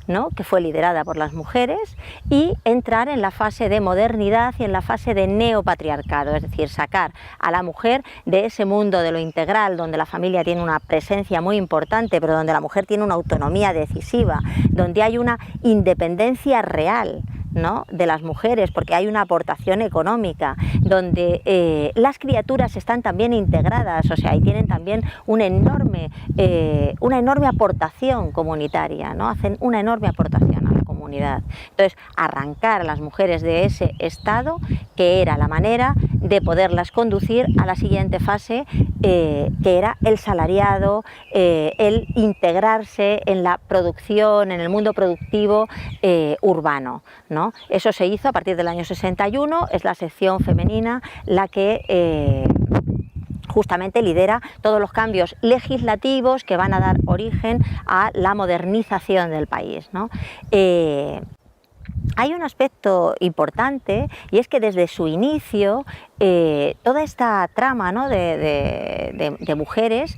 B: ¿no?, que fue liderada por las mujeres, y entrar en la fase de modernidad y en la fase de neopatriarcado, es decir, sacar a la mujer de ese mundo de lo integral, donde la familia tiene una presencia muy importante, pero donde la mujer tiene una autonomía decisiva, donde hay una independencia real, ¿no?, de las mujeres, porque hay una aportación económica, donde las criaturas están también integradas, o sea, y tienen también una enorme aportación comunitaria, ¿no?, hacen una enorme aportación a la comunidad. Entonces, arrancar a las mujeres de ese estado, que era la manera de poderlas conducir a la siguiente fase, que era el salariado, el integrarse en la producción, en el mundo productivo urbano, ¿no? Eso se hizo a partir del año 61, es la sección femenina la que justamente lidera todos los cambios legislativos que van a dar origen a la modernización del país, ¿no? Hay un aspecto importante, y es que desde su inicio toda esta trama, ¿no?, de mujeres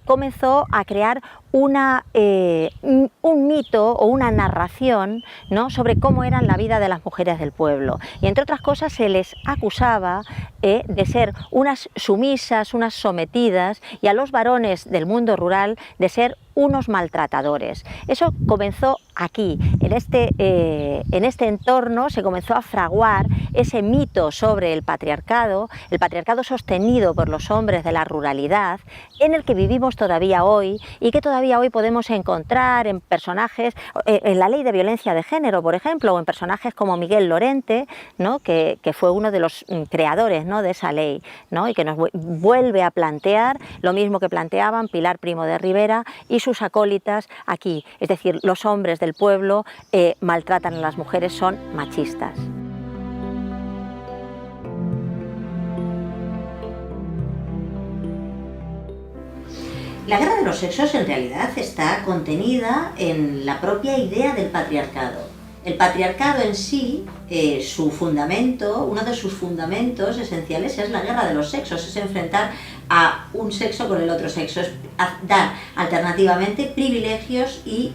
B: comenzó a crear un mito o una narración, ¿no?, sobre cómo eran la vida de las mujeres del pueblo, y entre otras cosas se les acusaba de ser unas sumisas, unas sometidas, y a los varones del mundo rural de ser unos maltratadores. Eso comenzó aquí, en este entorno se comenzó a fraguar ese mito sobre el patriarcado sostenido por los hombres de la ruralidad, en el que vivimos todavía hoy, y que todavía hoy podemos encontrar en personajes, en la ley de violencia de género, por ejemplo, o en personajes como Miguel Lorente, ¿no?, que fue uno de los creadores, ¿no?, de esa ley, ¿no?, y que nos vuelve a plantear lo mismo que planteaban Pilar Primo de Rivera y sus acólitas aquí, es decir, los hombres del pueblo maltratan a las mujeres, son machistas. La guerra de los sexos en realidad está contenida en la propia idea del patriarcado. El patriarcado en sí, su fundamento, uno de sus fundamentos esenciales es la guerra de los sexos, es enfrentar a un sexo con el otro sexo, es dar alternativamente privilegios y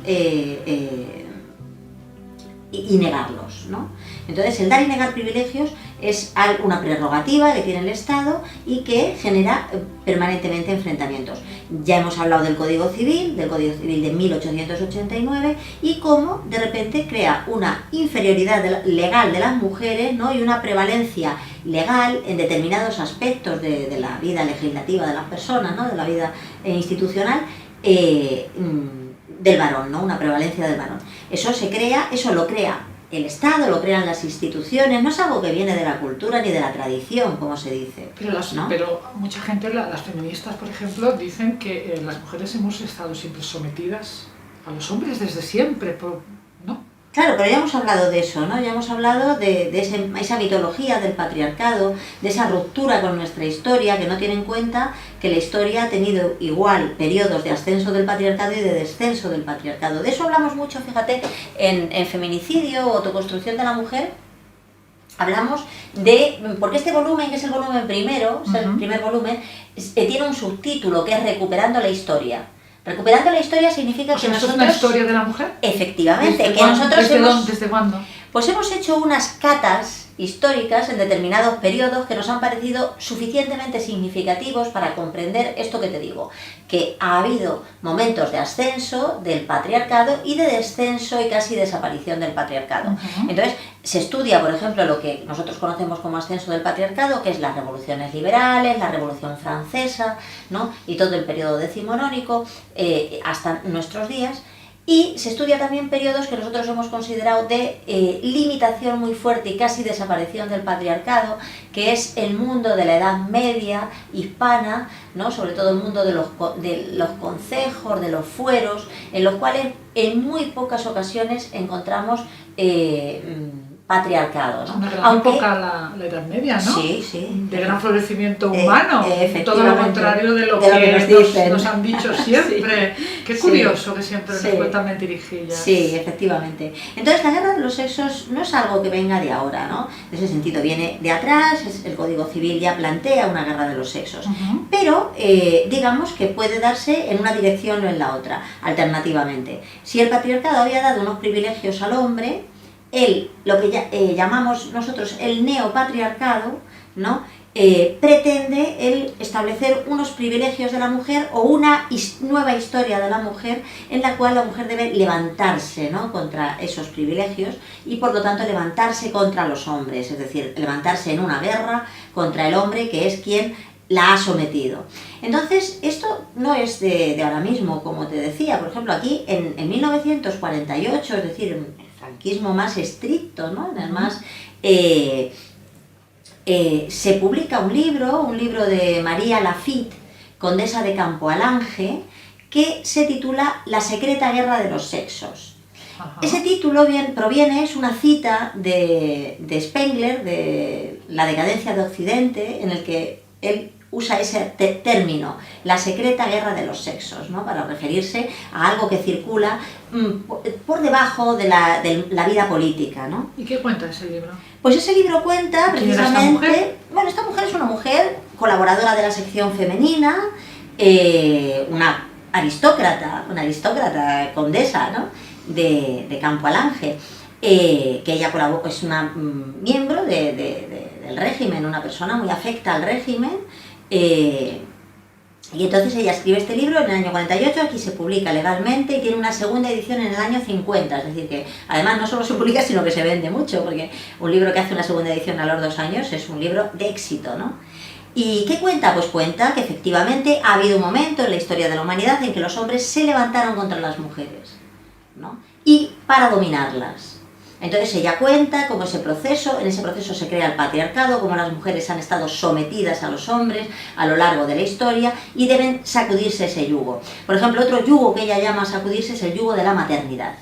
B: negarlos, ¿no? Entonces, el dar y negar privilegios es una prerrogativa que tiene el Estado y que genera permanentemente enfrentamientos. Ya hemos hablado del Código Civil de 1889, y cómo de repente crea una inferioridad legal de las mujeres, ¿no? Y una prevalencia legal en determinados aspectos de la vida legislativa de las personas, ¿no? De la vida institucional, del varón, ¿no? Una prevalencia del varón. Eso lo crea el Estado, lo crean las instituciones, no es algo que viene de la cultura ni de la tradición, como se dice.
A: Pero mucha gente, las feministas, por ejemplo, dicen que las mujeres hemos estado siempre sometidas a los hombres desde siempre, ¿no?
B: Claro, pero ya hemos hablado de eso, ¿no? Ya hemos hablado de esa mitología del patriarcado, de esa ruptura con nuestra historia, que no tiene en cuenta que la historia ha tenido igual periodos de ascenso del patriarcado y de descenso del patriarcado. De eso hablamos mucho, fíjate, en Feminicidio o Autoconstrucción de la Mujer. Hablamos porque este volumen, que es el volumen primero, es el primer volumen, tiene un subtítulo que es Recuperando la Historia. Recuperando la historia significa que nosotros...
A: ¿Es una historia de la mujer?
B: Efectivamente,
A: ¿Desde cuándo?
B: Pues hemos hecho unas catas históricas en determinados periodos que nos han parecido suficientemente significativos para comprender esto que te digo, que ha habido momentos de ascenso del patriarcado y de descenso y casi desaparición del patriarcado. Entonces, se estudia, por ejemplo, lo que nosotros conocemos como ascenso del patriarcado, que es las revoluciones liberales, la Revolución Francesa, ¿no? Y todo el periodo decimonónico hasta nuestros días. Y se estudia también periodos que nosotros hemos considerado de limitación muy fuerte y casi desaparición del patriarcado, que es el mundo de la Edad Media hispana, ¿no? Sobre todo el mundo de los concejos, de los fueros, en los cuales en muy pocas ocasiones encontramos patriarcado, ¿no?
A: Una gran época la Edad Media, ¿no?
B: Sí, sí.
A: De gran florecimiento humano, todo lo contrario de lo
B: que
A: nos han dicho siempre. Sí. Qué curioso que siempre nos cuentan mentirijillas.
B: Sí, efectivamente. Entonces, la guerra de los sexos no es algo que venga de ahora, ¿no? En ese sentido, viene de atrás, el Código Civil ya plantea una guerra de los sexos. Pero, digamos que puede darse en una dirección o en la otra, alternativamente. Si el patriarcado había dado unos privilegios al hombre, lo que llamamos nosotros el neopatriarcado, ¿no? Pretende establecer unos privilegios de la mujer o una nueva historia de la mujer en la cual la mujer debe levantarse, ¿no? Contra esos privilegios y por lo tanto levantarse contra los hombres, es decir, levantarse en una guerra contra el hombre que es quien la ha sometido. Entonces, esto no es de ahora mismo, como te decía. Por ejemplo, aquí en 1948, es decir, el franquismo más estricto, ¿no? En el más... se publica un libro de María Lafitte, condesa de Campo Alange, que se titula La secreta guerra de los sexos. Ese título es una cita de Spengler, de La decadencia de Occidente, en el que él usa ese término, la secreta guerra de los sexos, ¿no? Para referirse a algo que circula por debajo de la vida política, ¿no?
A: ¿Y qué cuenta ese libro?
B: Pues ese libro cuenta precisamente...
A: ¿Quién era esta mujer?
B: Bueno, esta mujer es una mujer colaboradora de la sección femenina, una aristócrata condesa, ¿no? de Campo Alange, que ella colaboró, es una miembro del régimen, una persona muy afecta al régimen, y entonces ella escribe este libro en el año 48, aquí se publica legalmente y tiene una segunda edición en el año 50, es decir que además no solo se publica sino que se vende mucho, porque un libro que hace una segunda edición a los 2 años es un libro de éxito, ¿no? ¿Y qué cuenta? Pues cuenta que efectivamente ha habido un momento en la historia de la humanidad en que los hombres se levantaron contra las mujeres, ¿no? Y para dominarlas. Entonces ella cuenta cómo en ese proceso se crea el patriarcado, cómo las mujeres han estado sometidas a los hombres a lo largo de la historia y deben sacudirse ese yugo. Por ejemplo, otro yugo que ella llama sacudirse es el yugo de la maternidad,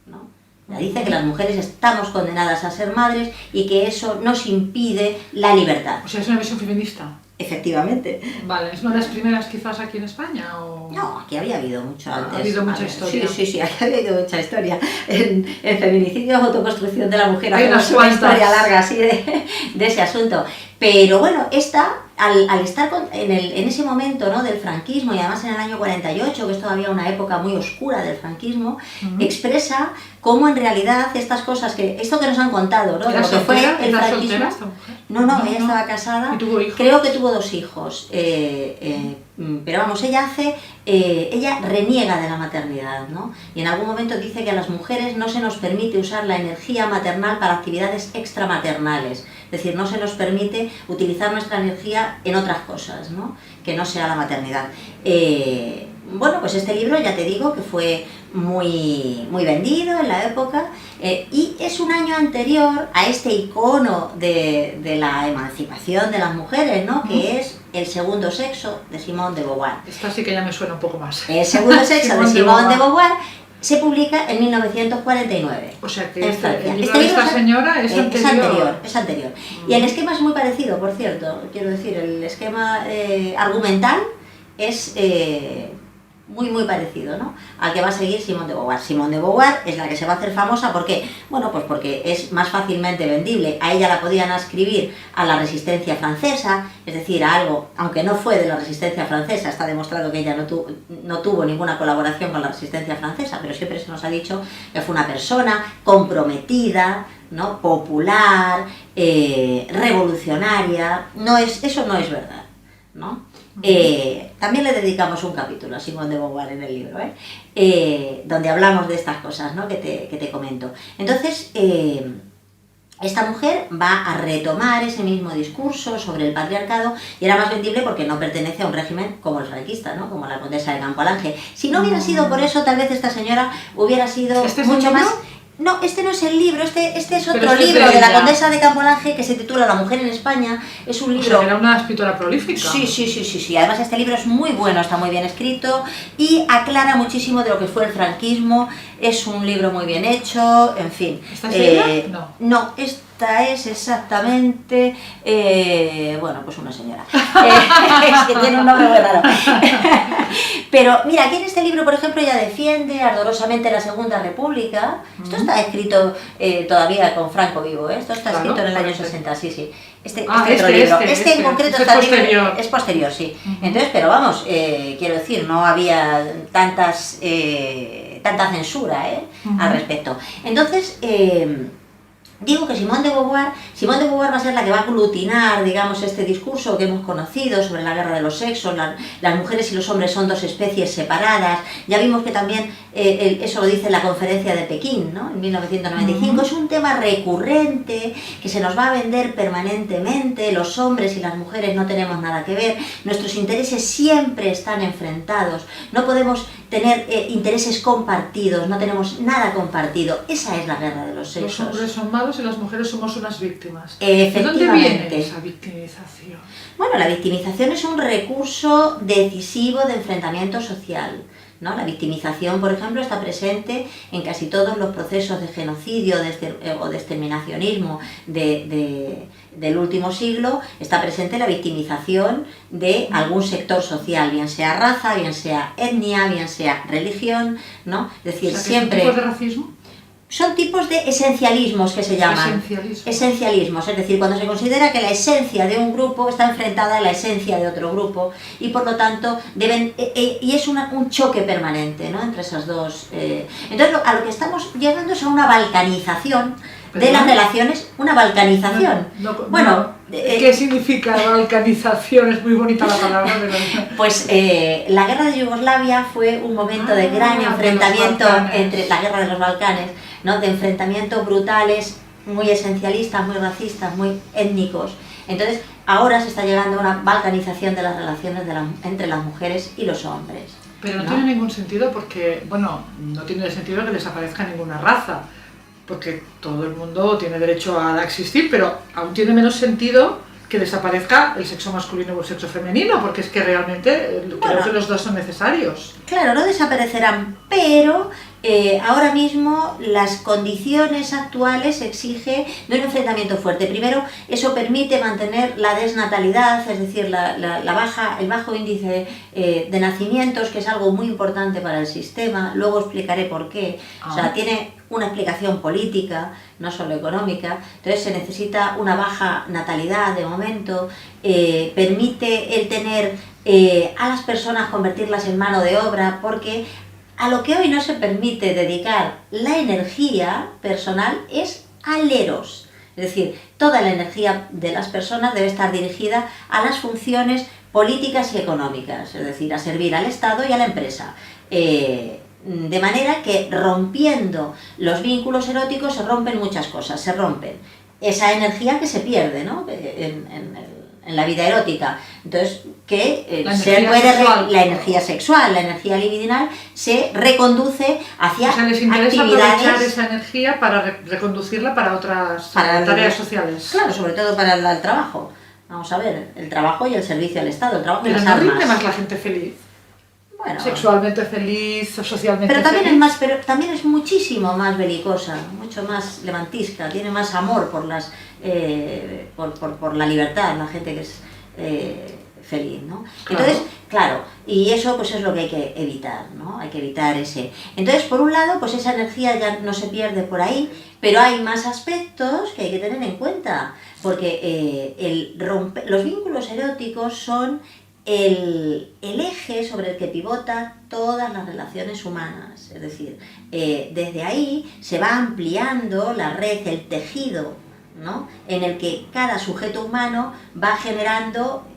B: ¿no? Ella dice que las mujeres estamos condenadas a ser madres y que eso nos impide la libertad.
A: O sea, es una visión feminista.
B: Efectivamente.
A: Vale, ¿es una de las primeras quizás aquí en España? ¿O?
B: No, aquí había habido mucho antes.
A: Ha habido mucha historia.
B: Sí, aquí había habido mucha historia. En feminicidios, autoconstrucción de la mujer,
A: hay
B: hacemos una historia larga así de ese asunto. Pero bueno, esta, al estar en ese momento, ¿no?, del franquismo, y además en el año 48, que es todavía una época muy oscura del franquismo, expresa cómo en realidad estas cosas esto que nos han contado, ¿no?, de lo que fue el franquismo.
A: ¿Soltera esta mujer?
B: No, ella estaba casada.
A: ¿Y tuvo hijos?
B: Creo que tuvo 2 hijos. Pero vamos, ella reniega de la maternidad, ¿no? Y en algún momento dice que a las mujeres no se nos permite usar la energía maternal para actividades extramaternales. Es decir, no se nos permite utilizar nuestra energía en otras cosas, ¿no?, que no sea la maternidad. Bueno, pues este libro, ya te digo, que fue muy vendido en la época, y es un año anterior a este icono de la emancipación de las mujeres, ¿no?, que es El segundo sexo, de Simone de Beauvoir.
A: Esta sí que ya me suena un poco más.
B: El segundo sexo, de Simone de Beauvoir, se publica en 1949.
A: O sea que
B: en Francia.
A: el libro de esta señora es anterior.
B: Es anterior. Y el esquema es muy parecido, por cierto. Quiero decir, el esquema argumental es muy parecido, ¿no?, al que va a seguir Simone de Beauvoir. Simone de Beauvoir es la que se va a hacer famosa, ¿por qué? Bueno, pues porque es más fácilmente vendible. A ella la podían ascribir a la resistencia francesa, es decir, a algo, aunque no fue de la resistencia francesa, está demostrado que ella no tuvo ninguna colaboración con la resistencia francesa, pero siempre se nos ha dicho que fue una persona comprometida, ¿no?, popular, revolucionaria. Eso no es verdad, ¿no? También le dedicamos un capítulo a Simone de Beauvoir en el libro, donde hablamos de estas cosas, ¿no?, que te comento. Entonces, esta mujer va a retomar ese mismo discurso sobre el patriarcado, y era más vendible porque no pertenece a un régimen como el franquista, ¿no?, como la condesa de Campoalange. Si no hubiera sido por eso, tal vez esta señora hubiera sido mucho más... No, este no es el libro, este es otro libro de la condesa de Campoalange, que se titula La mujer en España. Es un libro...
A: O sea, era una escritora prolífica.
B: Sí. Además, este libro es muy bueno, está muy bien escrito y aclara muchísimo de lo que fue el franquismo. Es un libro muy bien hecho, en fin.
A: ¿Esta es ella?
B: No, esta es exactamente... bueno, pues una señora. Es que tiene un nombre muy raro. Pero mira, aquí en este libro, por ejemplo, ella defiende ardorosamente la Segunda República. Esto está escrito todavía con Franco vivo, Esto está escrito en el año 60, sí. Este otro libro. Este en concreto está
A: posterior.
B: Es posterior, sí. Entonces, pero vamos, quiero decir, no había tanta censura al respecto. Entonces, digo que Simone de Beauvoir va a ser la que va a aglutinar, digamos, este discurso que hemos conocido sobre la guerra de los sexos, las mujeres y los hombres son 2 especies separadas. Ya vimos que también eso lo dice la conferencia de Pekín, ¿no?, en 1995. Es un tema recurrente que se nos va a vender permanentemente. Los hombres y las mujeres no tenemos nada que ver, nuestros intereses siempre están enfrentados, no podemos tener intereses compartidos, no tenemos nada compartido. Esa es la guerra de los sexos.
A: Los hombres son malos y las mujeres somos unas víctimas.
B: ¿De
A: dónde viene esa victimización?
B: Bueno, la victimización es un recurso decisivo de enfrentamiento social, ¿no? La victimización, por ejemplo, está presente en casi todos los procesos de genocidio o de exterminacionismo del último siglo. Está presente la victimización de algún sector social, bien sea raza, bien sea etnia, bien sea religión, ¿no? Es decir, siempre...
A: ¿Tipos de racismo?
B: Son tipos de esencialismos que se llaman. Esencialismos, es decir, cuando se considera que la esencia de un grupo está enfrentada a la esencia de otro grupo, y por lo tanto y es un choque permanente, ¿no?, entre esas dos. Entonces a lo que estamos llegando es a una balcanización de las relaciones, una balcanización.
A: ¿Qué significa balcanización? Es muy bonita la palabra.
B: Pues la guerra de Yugoslavia fue un momento de gran enfrentamiento entre la guerra de los Balcanes, ¿no?, de enfrentamientos brutales, muy esencialistas, muy racistas, muy étnicos. Entonces, ahora se está llegando a una balcanización de las relaciones entre las mujeres y los hombres.
A: Pero no tiene ningún sentido porque, bueno, no tiene sentido que desaparezca ninguna raza, porque todo el mundo tiene derecho a existir, pero aún tiene menos sentido que desaparezca el sexo masculino o el sexo femenino, porque es que realmente creo que los dos son necesarios.
B: Claro, no desaparecerán, pero ahora mismo las condiciones actuales exigen de un enfrentamiento fuerte. Primero, eso permite mantener la desnatalidad, es decir, el bajo índice de nacimientos, que es algo muy importante para el sistema. Luego explicaré por qué. O sea, tiene una explicación política, no solo económica. Entonces se necesita una baja natalidad de momento, permite el tener a las personas, convertirlas en mano de obra, porque a lo que hoy no se permite dedicar la energía personal es al eros. Es decir, toda la energía de las personas debe estar dirigida a las funciones políticas y económicas, es decir, a servir al Estado y a la empresa. De manera que rompiendo los vínculos eróticos se rompen muchas cosas, se rompen esa energía que se pierde, ¿no? en la vida erótica. Entonces, que la energía sexual, la energía libidinal se reconduce hacia
A: les interesa aprovechar esa energía para reconducirla para otras tareas sociales.
B: Claro, sobre todo para el trabajo. Vamos a ver, el trabajo y el servicio al Estado, el trabajo y
A: las
B: armas.
A: Pero no rinde más la gente feliz.
B: Bueno,
A: sexualmente feliz, socialmente
B: pero también
A: feliz.
B: pero también es muchísimo más belicosa, mucho más levantisca, tiene más amor por por la libertad, la gente que es feliz, ¿no?
A: Claro.
B: Entonces, claro, y eso pues es lo que hay que evitar, ¿no? Hay que evitar ese. Entonces, por un lado, pues esa energía ya no se pierde por ahí, pero hay más aspectos que hay que tener en cuenta, porque los vínculos eróticos son el eje sobre el que pivotan todas las relaciones humanas. Es decir, desde ahí se va ampliando la red, el tejido, ¿no? En el que cada sujeto humano va generando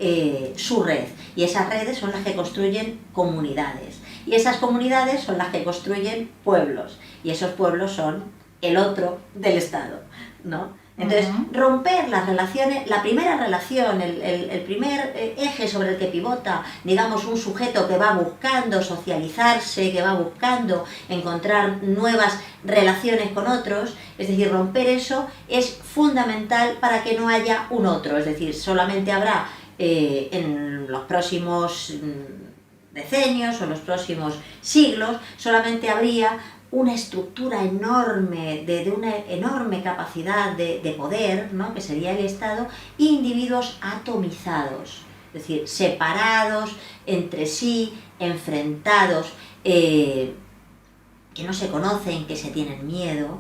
B: su red, y esas redes son las que construyen comunidades, y esas comunidades son las que construyen pueblos, y esos pueblos son el otro del Estado, ¿no? Entonces, romper las relaciones, la primera relación, el primer eje sobre el que pivota, digamos, un sujeto que va buscando socializarse, que va buscando encontrar nuevas relaciones con otros, es decir, romper eso es fundamental para que no haya un otro, es decir, solamente habrá en los próximos decenios o en los próximos siglos, solamente habría una estructura enorme, de una enorme capacidad de poder, ¿no? Que sería el Estado, e individuos atomizados, es decir, separados entre sí, enfrentados, que no se conocen, que se tienen miedo.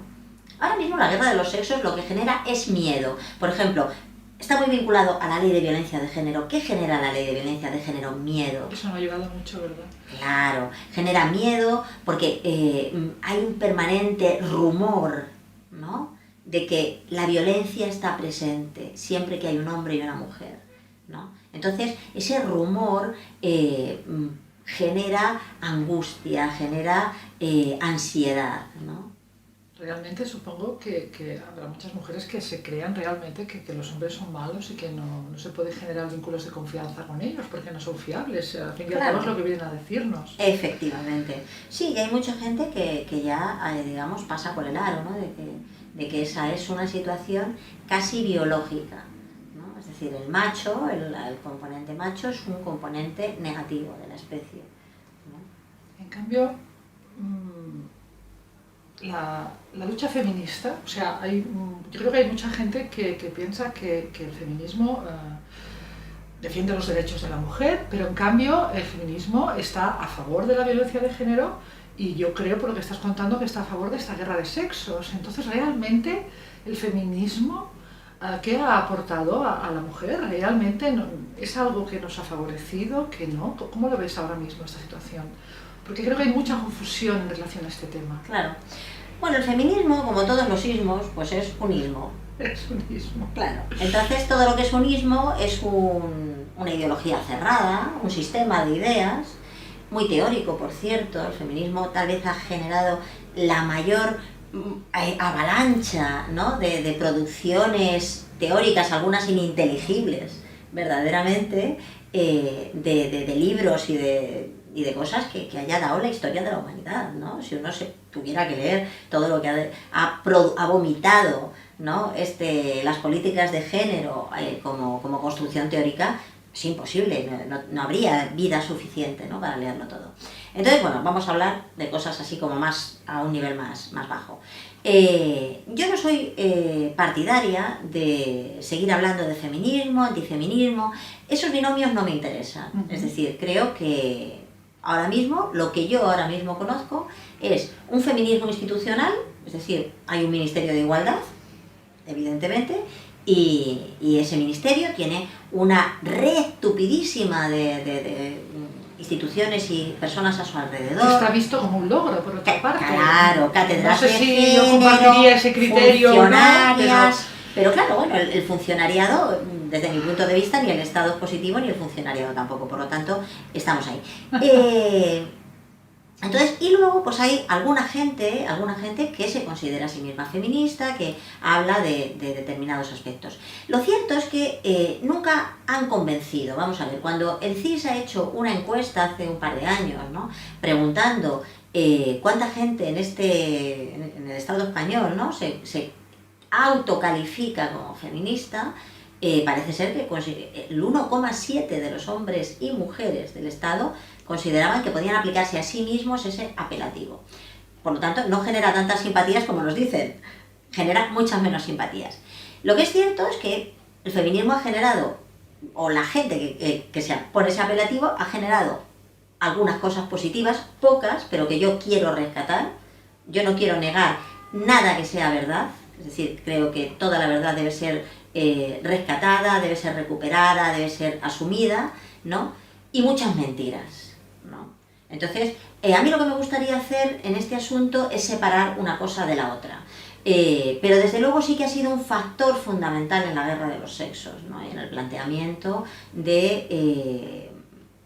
B: Ahora mismo la guerra de los sexos lo que genera es miedo. Por ejemplo, está muy vinculado a la ley de violencia de género. ¿Qué genera la ley de violencia de género? Miedo.
A: Eso me ha ayudado mucho, ¿verdad?
B: Claro, genera miedo porque hay un permanente rumor, ¿no? De que la violencia está presente siempre que hay un hombre y una mujer, ¿no? Entonces, ese rumor genera angustia, genera ansiedad, ¿no?
A: Realmente supongo que habrá muchas mujeres que se crean realmente que los hombres son malos y que no se puede generar vínculos de confianza con ellos porque no son fiables. Al fin y al cabo es lo que vienen a decirnos.
B: Efectivamente. Sí, y hay mucha gente que ya, digamos, pasa por el aro, ¿no? De que esa es una situación casi biológica, ¿no? Es decir, el macho, el componente macho es un componente negativo de la especie, ¿no?
A: En cambio, la lucha feminista, o sea, yo creo que hay mucha gente que piensa que el feminismo defiende los derechos de la mujer, pero en cambio el feminismo está a favor de la violencia de género, y yo creo, por lo que estás contando, que está a favor de esta guerra de sexos. Entonces, realmente, el feminismo, ¿qué ha aportado a la mujer? ¿Realmente es algo que nos ha favorecido? ¿Que no? ¿Cómo lo ves ahora mismo esta situación? Porque creo que hay mucha confusión en relación a este tema.
B: Claro. Bueno, el feminismo, como todos los ismos, pues es un ismo.
A: Es un ismo.
B: Claro. Entonces, todo lo que es un ismo es una ideología cerrada, un sistema de ideas, muy teórico, por cierto. El feminismo tal vez ha generado la mayor avalancha, ¿no? de producciones teóricas, algunas ininteligibles, verdaderamente, de libros y de cosas que haya dado la historia de la humanidad, ¿no? Si uno se tuviera que leer todo lo que ha vomitado, ¿no? Las políticas de género como construcción teórica, es imposible, no habría vida suficiente, ¿no? Para leerlo todo. Entonces, bueno, vamos a hablar de cosas así como más a un nivel más bajo. Yo no soy partidaria de seguir hablando de feminismo, antifeminismo. Esos binomios no me interesan. Es decir, creo que ahora mismo, lo que yo ahora mismo conozco es un feminismo institucional, es decir, hay un Ministerio de Igualdad, evidentemente, y ese ministerio tiene una red tupidísima de instituciones y personas a su alrededor.
A: Está visto como un logro, por otra parte.
B: Claro, cátedras
A: no sé
B: de
A: si
B: género,
A: yo compartiría ese criterio
B: funcionarias,
A: o no,
B: pero claro, bueno, el funcionariado, desde mi punto de vista, ni el Estado es positivo ni el funcionariado tampoco, por lo tanto, estamos ahí. Entonces, y luego pues hay alguna gente que se considera a sí misma feminista, que habla de determinados aspectos. Lo cierto es que nunca han convencido. Vamos a ver, cuando el CIS ha hecho una encuesta hace un par de años, ¿no?, preguntando cuánta gente en el Estado español, ¿no?, se autocalifica como feminista, parece ser que el 1,7 de los hombres y mujeres del Estado consideraban que podían aplicarse a sí mismos ese apelativo. Por lo tanto, no genera tantas simpatías como nos dicen, genera muchas menos simpatías. Lo que es cierto es que el feminismo ha generado, o la gente que se pone ese apelativo, ha generado algunas cosas positivas, pocas, pero que yo quiero rescatar. Yo no quiero negar nada que sea verdad, es decir, creo que toda la verdad debe ser rescatada, debe ser recuperada, debe ser asumida, ¿no? Y muchas mentiras, ¿no? Entonces, a mí lo que me gustaría hacer en este asunto es separar una cosa de la otra. Pero desde luego sí que ha sido un factor fundamental en la guerra de los sexos, ¿no?, en el planteamiento de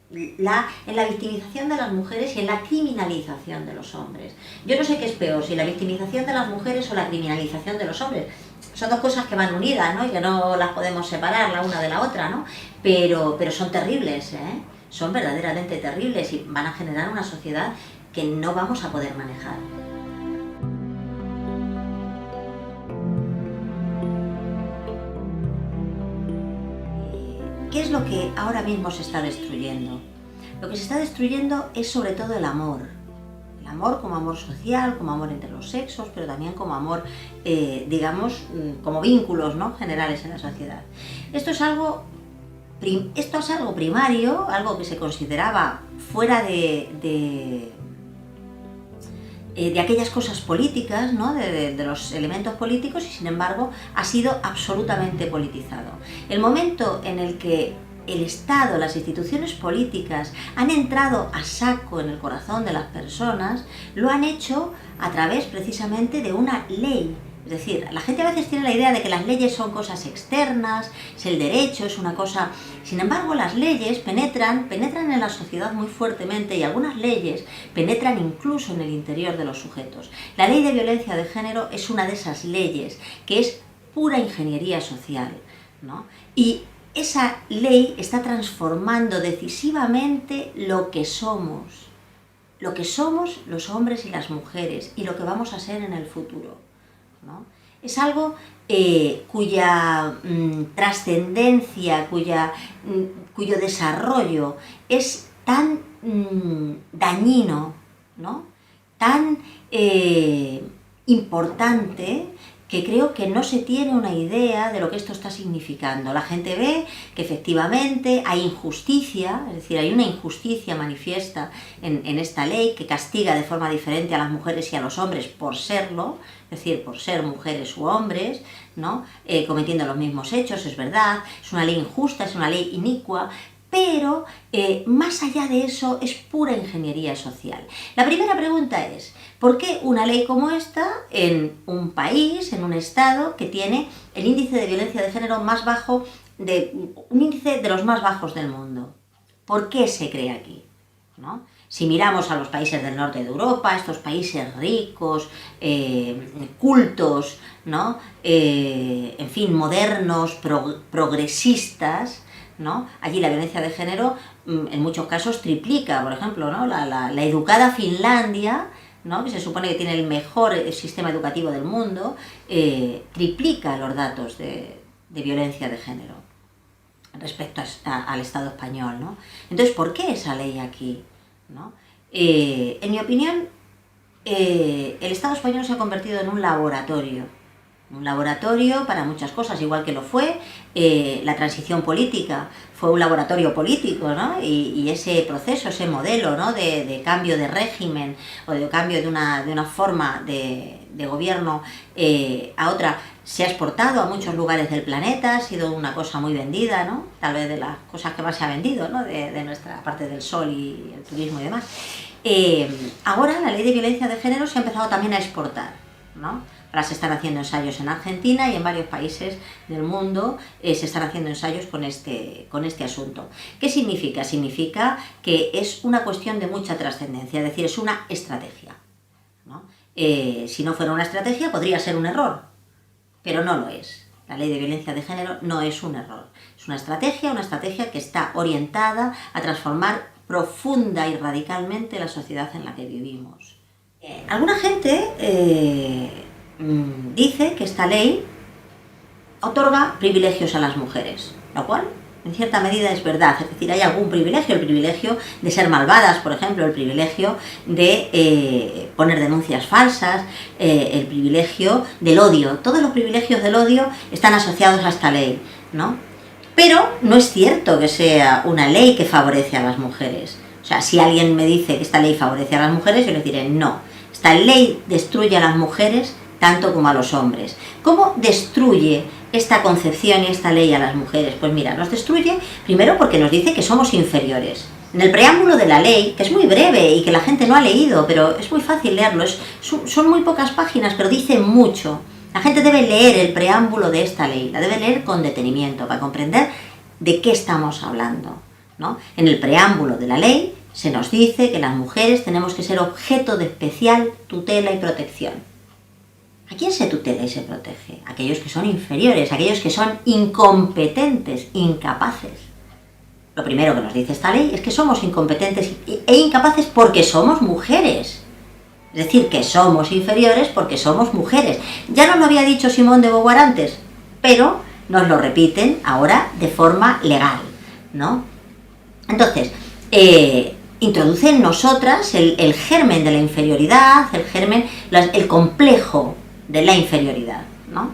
B: en la victimización de las mujeres y en la criminalización de los hombres. Yo no sé qué es peor, si la victimización de las mujeres o la criminalización de los hombres. Son dos cosas que van unidas, ¿no?, y que no las podemos separar la una de la otra, ¿no? Pero son terribles, ¿eh? Son verdaderamente terribles y van a generar una sociedad que no vamos a poder manejar. ¿Qué es lo que ahora mismo se está destruyendo? Lo que se está destruyendo es sobre todo el amor. El amor como amor social, como amor entre los sexos, pero también como amor, digamos, como vínculos, ¿no?, generales en la sociedad. Esto es algo primario, algo que se consideraba fuera de aquellas cosas políticas, ¿no?, de los elementos políticos, y sin embargo ha sido absolutamente politizado. El momento en el que el Estado, las instituciones políticas han entrado a saco en el corazón de las personas, lo han hecho a través precisamente de una ley. Es decir, la gente a veces tiene la idea de que las leyes son cosas externas, es el derecho, es una cosa... Sin embargo, las leyes penetran en la sociedad muy fuertemente, y algunas leyes penetran incluso en el interior de los sujetos. La ley de violencia de género es una de esas leyes, que es pura ingeniería social, ¿no? Y esa ley está transformando decisivamente lo que somos los hombres y las mujeres, y lo que vamos a ser en el futuro, ¿no? Es algo cuya trascendencia, cuyo desarrollo es tan dañino, ¿no?, tan importante, que creo que no se tiene una idea de lo que esto está significando. La gente ve que efectivamente hay injusticia, es decir, hay una injusticia manifiesta en esta ley que castiga de forma diferente a las mujeres y a los hombres por serlo, es decir, por ser mujeres u hombres, ¿no?, cometiendo los mismos hechos, es verdad, es una ley injusta, es una ley inicua, pero más allá de eso es pura ingeniería social. La primera pregunta es, ¿por qué una ley como esta en un país, en un Estado que tiene el índice de violencia de género más bajo, un índice de los más bajos del mundo? ¿Por qué se crea aquí, ¿no? Si miramos a los países del norte de Europa, estos países ricos, cultos, ¿no?, en fin, modernos, progresistas, ¿no?, allí la violencia de género en muchos casos triplica. Por ejemplo, ¿no?, la educada Finlandia, ¿no?, que se supone que tiene el mejor sistema educativo del mundo, triplica los datos de violencia de género respecto al Estado español, ¿no? Entonces, ¿por qué esa ley aquí, ¿no? En mi opinión, el Estado español se ha convertido en un laboratorio para muchas cosas, igual que lo fue la transición política, fue un laboratorio político, ¿no? Y ese proceso, ese modelo, ¿no? de cambio de régimen o de cambio de una forma de gobierno a otra, se ha exportado a muchos lugares del planeta, ha sido una cosa muy vendida, ¿no? Tal vez de las cosas que más se ha vendido, ¿no? de nuestra parte del sol y el turismo y demás. Ahora la ley de violencia de género se ha empezado también a exportar, ¿no? Ahora se están haciendo ensayos en Argentina y en varios países del mundo se están haciendo ensayos con este asunto. ¿Qué significa? Significa que es una cuestión de mucha trascendencia, es decir, es una estrategia, ¿no? Si no fuera una estrategia podría ser un error, pero no lo es. La ley de violencia de género no es un error, es una estrategia que está orientada a transformar profunda y radicalmente la sociedad en la que vivimos. Alguna gente dice que esta ley otorga privilegios a las mujeres, lo cual en cierta medida es verdad, es decir, hay algún privilegio, el privilegio de ser malvadas, por ejemplo, el privilegio de poner denuncias falsas, el privilegio del odio, todos los privilegios del odio están asociados a esta ley, ¿no? Pero no es cierto que sea una ley que favorece a las mujeres. O sea, si alguien me dice que esta ley favorece a las mujeres, yo le diré no, esta ley destruye a las mujeres tanto como a los hombres. ¿Cómo destruye esta concepción y esta ley a las mujeres? Pues mira, nos destruye primero porque nos dice que somos inferiores. En el preámbulo de la ley, que es muy breve y que la gente no ha leído, pero es muy fácil leerlo, son muy pocas páginas, pero dice mucho. La gente debe leer el preámbulo de esta ley, la debe leer con detenimiento para comprender de qué estamos hablando, ¿no? En el preámbulo de la ley se nos dice que las mujeres tenemos que ser objeto de especial tutela y protección. ¿A quién se tutela y se protege? Aquellos que son inferiores, aquellos que son incompetentes, incapaces. Lo primero que nos dice esta ley es que somos incompetentes e incapaces porque somos mujeres. Es decir, que somos inferiores porque somos mujeres. Ya nos lo había dicho Simone de Beauvoir antes, pero nos lo repiten ahora de forma legal, ¿no? Entonces, introduce en nosotras el germen de la inferioridad, el complejo de la inferioridad, ¿no?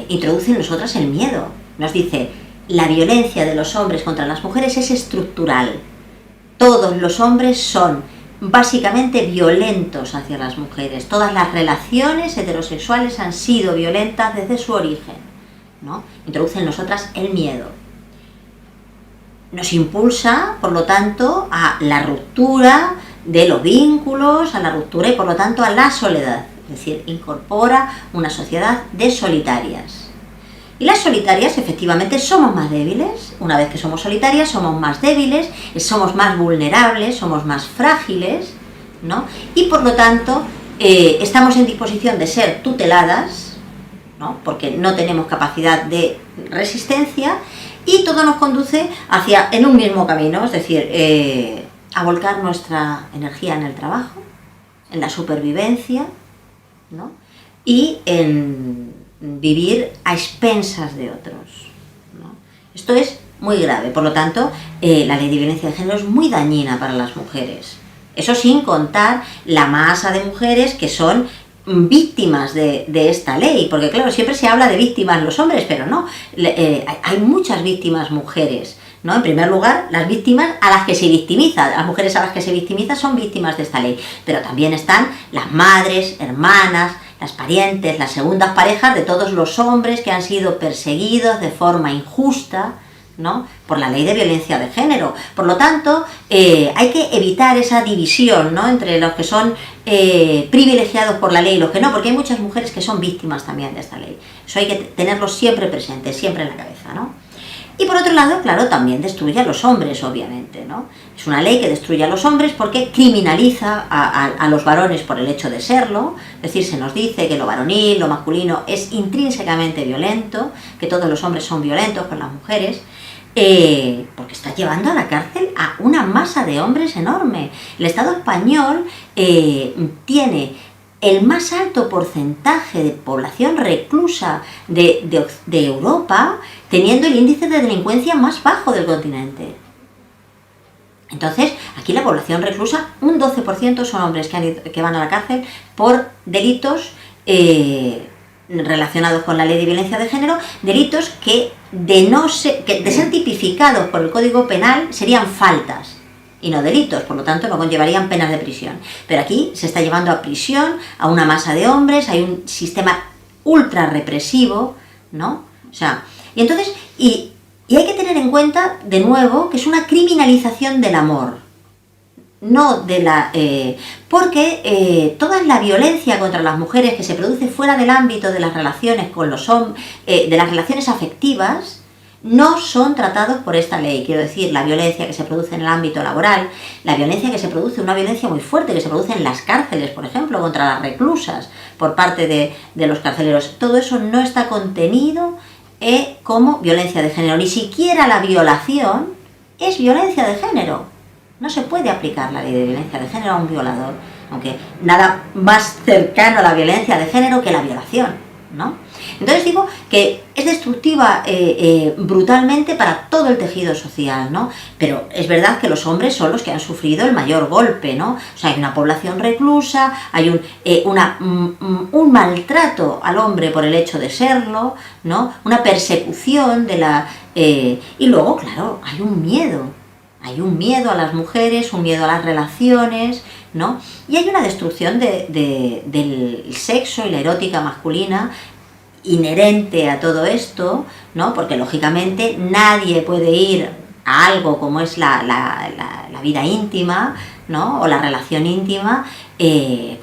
B: Introduce en nosotras el miedo. Nos dice, la violencia de los hombres contra las mujeres es estructural. Todos los hombres son básicamente violentos hacia las mujeres. Todas las relaciones heterosexuales han sido violentas desde su origen, ¿no? Introduce en nosotras el miedo. Nos impulsa, por lo tanto, a la ruptura de los vínculos, a la ruptura y, por lo tanto, a la soledad. Es decir, incorpora una sociedad de solitarias. Y las solitarias, efectivamente, somos más débiles. Una vez que somos solitarias, somos más débiles, somos más vulnerables, somos más frágiles, ¿no? Y, por lo tanto, estamos en disposición de ser tuteladas, ¿no? Porque no tenemos capacidad de resistencia, y todo nos conduce en un mismo camino, es decir, a volcar nuestra energía en el trabajo, en la supervivencia, ¿no? Y en vivir a expensas de otros, ¿no? Esto es muy grave, por lo tanto, la ley de violencia de género es muy dañina para las mujeres. Eso sin contar la masa de mujeres que son víctimas de esta ley, porque claro, siempre se habla de víctimas los hombres, pero no, hay muchas víctimas mujeres, ¿no? En primer lugar, las víctimas a las que se victimiza, las mujeres a las que se victimiza son víctimas de esta ley, pero también están las madres, hermanas, las parientes, las segundas parejas de todos los hombres que han sido perseguidos de forma injusta, ¿no? Por la ley de violencia de género. Por lo tanto, hay que evitar esa división, ¿no? Entre los que son privilegiados por la ley y los que no, porque hay muchas mujeres que son víctimas también de esta ley. Eso hay que tenerlo siempre presente, siempre en la cabeza, ¿no? Y por otro lado, claro, también destruye a los hombres, obviamente, ¿no? Es una ley que destruye a los hombres porque criminaliza a los varones por el hecho de serlo, es decir, se nos dice que lo varonil, lo masculino es intrínsecamente violento, que todos los hombres son violentos con las mujeres, porque está llevando a la cárcel a una masa de hombres enorme. El Estado español tiene el más alto porcentaje de población reclusa de Europa, teniendo el índice de delincuencia más bajo del continente. Entonces, aquí la población reclusa, un 12% son hombres que van a la cárcel por delitos relacionados con la ley de violencia de género, delitos que de ser tipificados por el Código Penal serían faltas y no delitos, por lo tanto no conllevarían penas de prisión. Pero aquí se está llevando a prisión a una masa de hombres, hay un sistema ultra represivo, ¿no? O sea, y entonces, y hay que tener en cuenta, de nuevo, que es una criminalización del amor, no de la... porque toda la violencia contra las mujeres que se produce fuera del ámbito de las relaciones con los hombres, de las relaciones afectivas, no son tratados por esta ley. Quiero decir, la violencia que se produce en el ámbito laboral, la violencia que se produce, una violencia muy fuerte que se produce en las cárceles, por ejemplo, contra las reclusas por parte de los carceleros, todo eso no está contenido como violencia de género. Ni siquiera la violación es violencia de género. No se puede aplicar la ley de violencia de género a un violador, aunque nada más cercano a la violencia de género que la violación, ¿no? Entonces digo que es destructiva brutalmente para todo el tejido social, ¿no? Pero es verdad que los hombres son los que han sufrido el mayor golpe, ¿no? O sea, hay una población reclusa, hay un maltrato al hombre por el hecho de serlo, ¿no? Una persecución de la... y luego, claro, hay un miedo a las mujeres, un miedo a las relaciones, ¿no? Y hay una destrucción del sexo y la erótica masculina inherente a todo esto, ¿no? Porque lógicamente nadie puede ir a algo como es la vida íntima, ¿no? O la relación íntima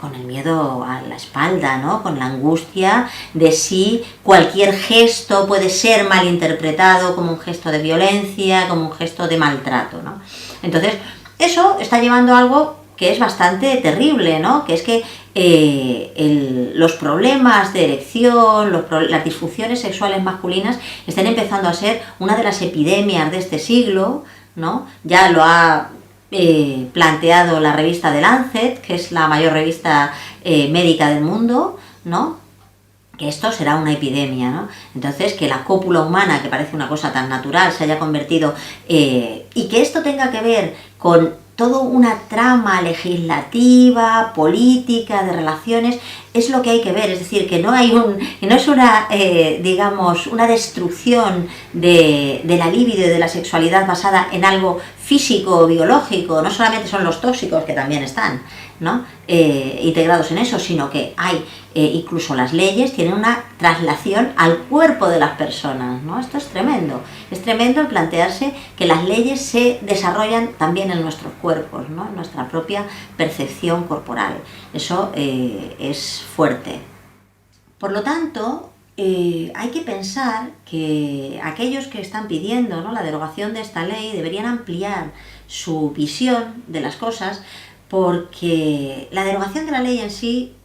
B: con el miedo a la espalda, ¿no? Con la angustia de si cualquier gesto puede ser malinterpretado como un gesto de violencia, como un gesto de maltrato, ¿no? Entonces, eso está llevando a algo que es bastante terrible, ¿no? Que es que los problemas de erección, las disfunciones sexuales masculinas están empezando a ser una de las epidemias de este siglo, ¿no? Ya lo ha planteado la revista The Lancet, que es la mayor revista médica del mundo, ¿no? Que esto será una epidemia, ¿no? Entonces, que la cópula humana, que parece una cosa tan natural, se haya convertido... y que esto tenga que ver con toda una trama legislativa, política, de relaciones, es lo que hay que ver. Es decir, que no es una, digamos, una destrucción de la libido y de la sexualidad basada en algo físico o biológico. No solamente son los tóxicos, que también están, ¿no? Integrados en eso, sino que hay incluso las leyes tienen una traslación al cuerpo de las personas, ¿no? Esto es tremendo el plantearse que las leyes se desarrollan también en nuestros cuerpos, ¿no? En nuestra propia percepción corporal. Eso es fuerte. Por lo tanto, hay que pensar que aquellos que están pidiendo, ¿no?, la derogación de esta ley deberían ampliar su visión de las cosas, porque la derogación de la ley en sí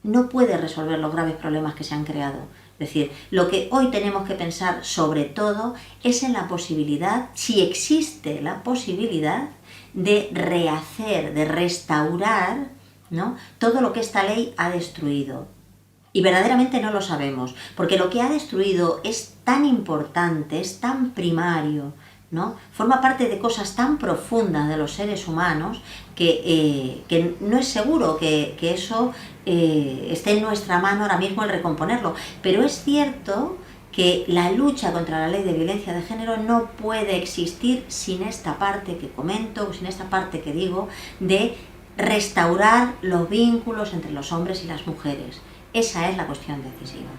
B: no puede resolver los graves problemas que se han creado. Es decir, lo que hoy tenemos que pensar sobre todo es en la posibilidad, si existe la posibilidad, de rehacer, de restaurar, ¿no?, todo lo que esta ley ha destruido. Y verdaderamente no lo sabemos, porque lo que ha destruido es tan importante, es tan primario, ¿no? Forma parte de cosas tan profundas de los seres humanos que no es seguro que eso esté en nuestra mano ahora mismo el recomponerlo. Pero es cierto que la lucha contra la ley de violencia de género no puede existir sin esta parte que comento, sin esta parte que digo, de restaurar los vínculos entre los hombres y las mujeres. Esa es la cuestión decisiva.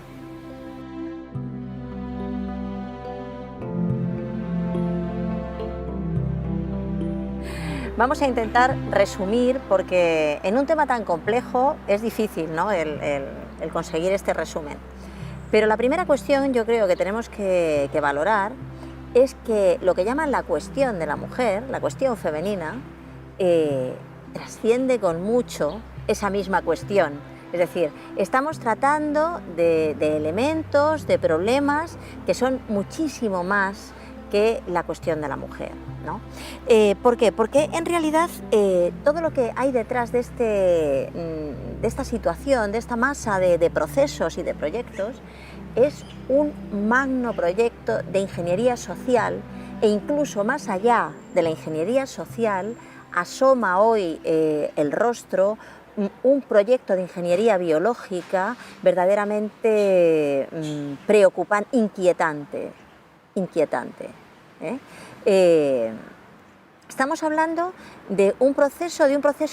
C: Vamos a intentar resumir, porque en un tema tan complejo es difícil, ¿no?, el conseguir este resumen. Pero la primera cuestión yo creo que tenemos que valorar es que lo que llaman la cuestión de la mujer, la cuestión femenina, trasciende con mucho esa misma cuestión. Es decir, estamos tratando de elementos, de problemas que son muchísimo más que la cuestión de la mujer, ¿no? ¿Por qué? Porque en realidad todo lo que hay detrás de esta situación, de esta masa de procesos y de proyectos, es un magno proyecto de ingeniería social e incluso más allá de la ingeniería social, asoma hoy el rostro un proyecto de ingeniería biológica verdaderamente preocupante, inquietante. Estamos hablando de un proceso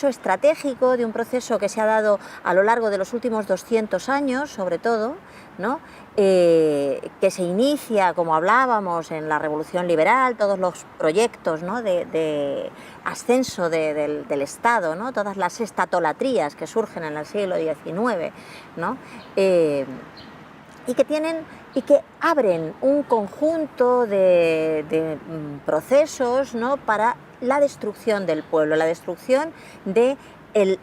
C: estratégico, de un proceso que se ha dado a lo largo de los últimos 200 años, sobre todo, ¿no? Que se inicia, como hablábamos, en la Revolución Liberal, todos los proyectos, ¿no?, de ascenso del Estado, ¿no?, todas las estatolatrías que surgen en el siglo XIX, ¿no?, y que abren un conjunto de procesos, ¿no?, para la destrucción del pueblo, la destrucción de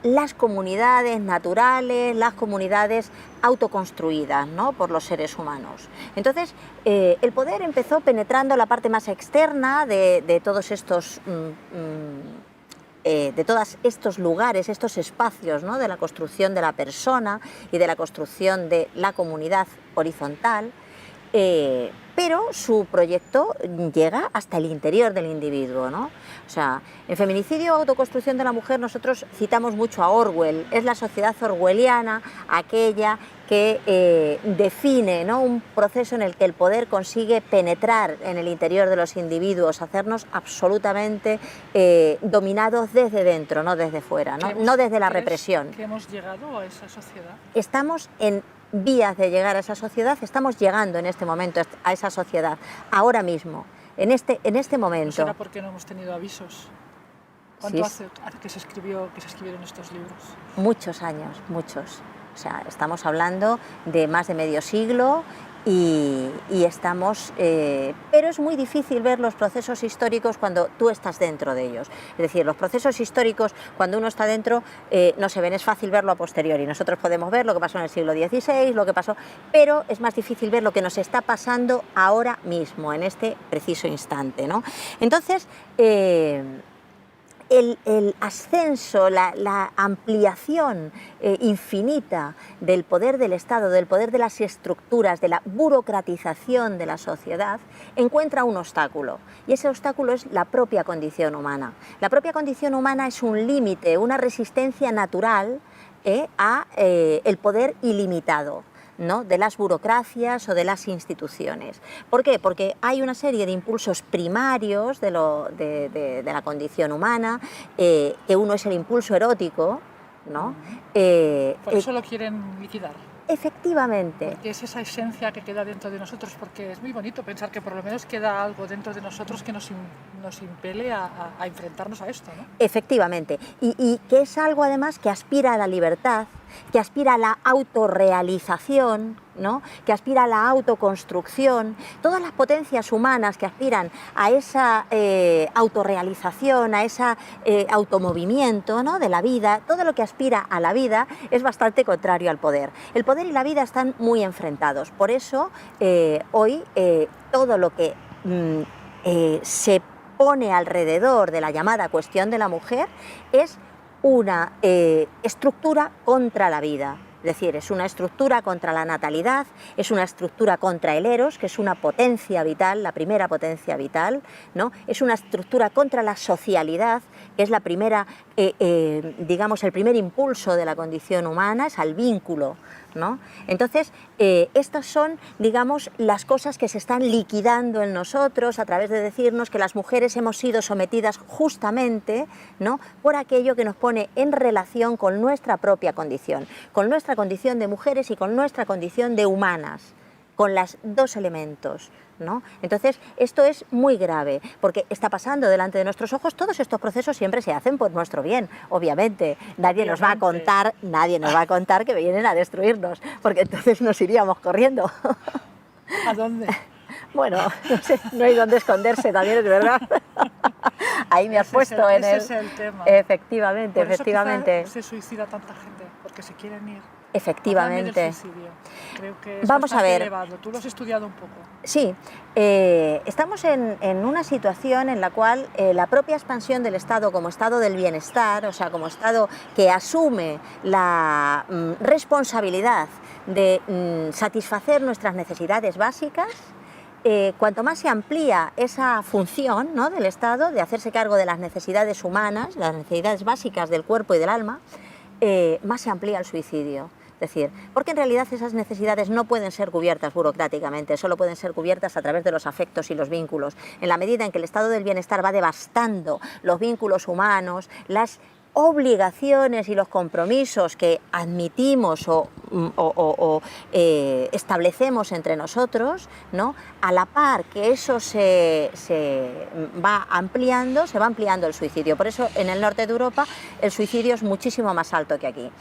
C: las comunidades naturales, las comunidades autoconstruidas, ¿no?, por los seres humanos. Entonces, el poder empezó penetrando la parte más externa de todos estos lugares, estos espacios, ¿no?, de la construcción de la persona y de la construcción de la comunidad horizontal, pero su proyecto llega hasta el interior del individuo, ¿no? O sea, en Feminicidio o Autoconstrucción de la Mujer nosotros citamos mucho a Orwell. Es la sociedad orwelliana aquella que define, ¿no?, un proceso en el que el poder consigue penetrar en el interior de los individuos, hacernos absolutamente dominados desde dentro, no desde fuera, no desde la represión.
A: ¿Que hemos llegado a esa sociedad?
C: Estamos en vías de llegar a esa sociedad, estamos llegando en este momento a esa sociedad, ahora mismo, en este momento.
A: ¿No será porque no hemos tenido avisos? ¿Cuánto hace que se escribieron estos libros?
C: Muchos años, muchos. O sea, estamos hablando de más de medio siglo y estamos... pero es muy difícil ver los procesos históricos cuando tú estás dentro de ellos. Es decir, los procesos históricos, cuando uno está dentro, no se ven, es fácil verlo a posteriori. Nosotros podemos ver lo que pasó en el siglo XVI, lo que pasó... Pero es más difícil ver lo que nos está pasando ahora mismo, en este preciso instante, ¿no? Entonces... El ascenso, la ampliación infinita del poder del Estado, del poder de las estructuras, de la burocratización de la sociedad, encuentra un obstáculo. Y ese obstáculo es la propia condición humana. La propia condición humana es un límite, una resistencia natural a el poder ilimitado, ¿no?, de las burocracias o de las instituciones. ¿Por qué? Porque hay una serie de impulsos primarios de la condición humana, que uno es el impulso erótico, ¿no?
A: Por eso lo quieren liquidar.
C: Efectivamente.
A: Porque es esa esencia que queda dentro de nosotros, porque es muy bonito pensar que por lo menos queda algo dentro de nosotros que nos impele a enfrentarnos a esto, ¿no?
C: Efectivamente. Y que es algo además que aspira a la libertad, que aspira a la autorrealización, ¿no?, que aspira a la autoconstrucción. Todas las potencias humanas que aspiran a esa autorrealización, a ese automovimiento, ¿no?, de la vida, todo lo que aspira a la vida es bastante contrario al poder. El poder y la vida están muy enfrentados. Por eso hoy todo lo que se pone alrededor de la llamada cuestión de la mujer es una estructura contra la vida. Es decir, es una estructura contra la natalidad, es una estructura contra el eros, que es una potencia vital, la primera potencia vital, ¿no? Es una estructura contra la socialidad, que es la primera, digamos, el primer impulso de la condición humana, es al vínculo, ¿no? Entonces, estas son, digamos, las cosas que se están liquidando en nosotros a través de decirnos que las mujeres hemos sido sometidas justamente, ¿no?, por aquello que nos pone en relación con nuestra propia condición de mujeres y con nuestra condición de humanas, con los dos elementos, ¿no? Entonces, esto es muy grave, porque está pasando delante de nuestros ojos. Todos estos procesos siempre se hacen por nuestro bien, obviamente. Nadie nos va a contar que vienen a destruirnos, porque entonces nos iríamos corriendo.
A: ¿A dónde?
C: Bueno, no sé, no hay dónde esconderse, también es verdad. Ahí me has puesto en el...
A: Ese es el tema.
C: Efectivamente,
A: por eso
C: efectivamente.
A: quizá se suicida tanta gente, porque se quieren ir.
C: Efectivamente.
A: Creo que es
C: Vamos a ver.
A: elevado. Tú lo has estudiado un poco.
C: Sí, estamos en una situación en la cual la propia expansión del Estado como Estado del bienestar, o sea, como Estado que asume la responsabilidad de satisfacer nuestras necesidades básicas, cuanto más se amplía esa función, ¿no?, del Estado de hacerse cargo de las necesidades humanas, las necesidades básicas del cuerpo y del alma, más se amplía el suicidio. Es decir, porque en realidad esas necesidades no pueden ser cubiertas burocráticamente, solo pueden ser cubiertas a través de los afectos y los vínculos. En la medida en que el estado del bienestar va devastando los vínculos humanos, las obligaciones y los compromisos que admitimos o establecemos entre nosotros, ¿no?, a la par que eso se va ampliando el suicidio. Por eso en el norte de Europa el suicidio es muchísimo más alto que aquí.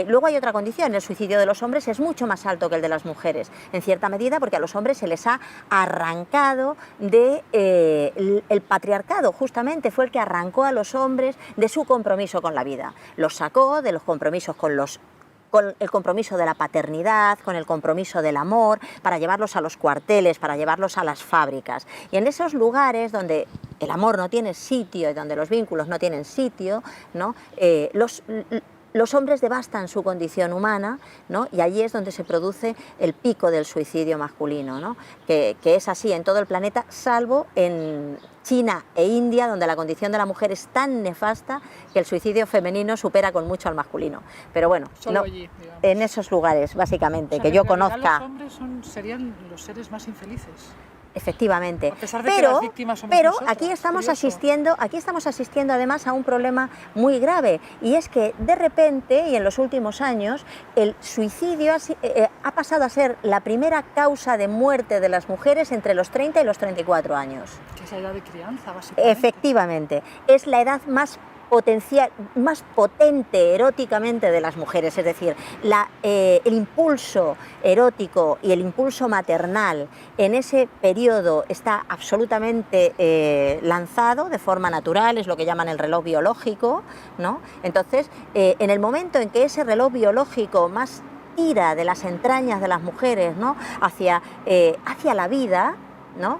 C: Luego hay otra condición: el suicidio de los hombres es mucho más alto que el de las mujeres, en cierta medida porque a los hombres se les ha arrancado el patriarcado, justamente fue el que arrancó a los hombres de su compromiso con la vida, los sacó de los compromisos con el compromiso de la paternidad, con el compromiso del amor, para llevarlos a los cuarteles, para llevarlos a las fábricas. Y en esos lugares donde el amor no tiene sitio y donde los vínculos no tienen sitio, ¿no?, los hombres devastan su condición humana, ¿no?, y allí es donde se produce el pico del suicidio masculino, ¿no?, que es así en todo el planeta, salvo en China e India, donde la condición de la mujer es tan nefasta que el suicidio femenino supera con mucho al masculino. Pero bueno,
A: solo allí,
C: en esos lugares, básicamente,
A: o sea,
C: que yo conozca.
A: Los hombres serían los seres más infelices.
C: Efectivamente,
A: a pesar de que las víctimas somos
C: pero
A: nosotras,
C: aquí estamos asistiendo además a un problema muy grave, y es que de repente y en los últimos años el suicidio ha pasado a ser la primera causa de muerte de las mujeres entre los 30 y los 34 años.
A: Que es la edad de crianza, básicamente.
C: Efectivamente, es la edad más potente eróticamente de las mujeres, es decir, el impulso erótico y el impulso maternal en ese periodo está absolutamente lanzado de forma natural, es lo que llaman el reloj biológico, ¿no? Entonces, en el momento en que ese reloj biológico más tira de las entrañas de las mujeres, ¿no?, hacia la vida, ¿no?,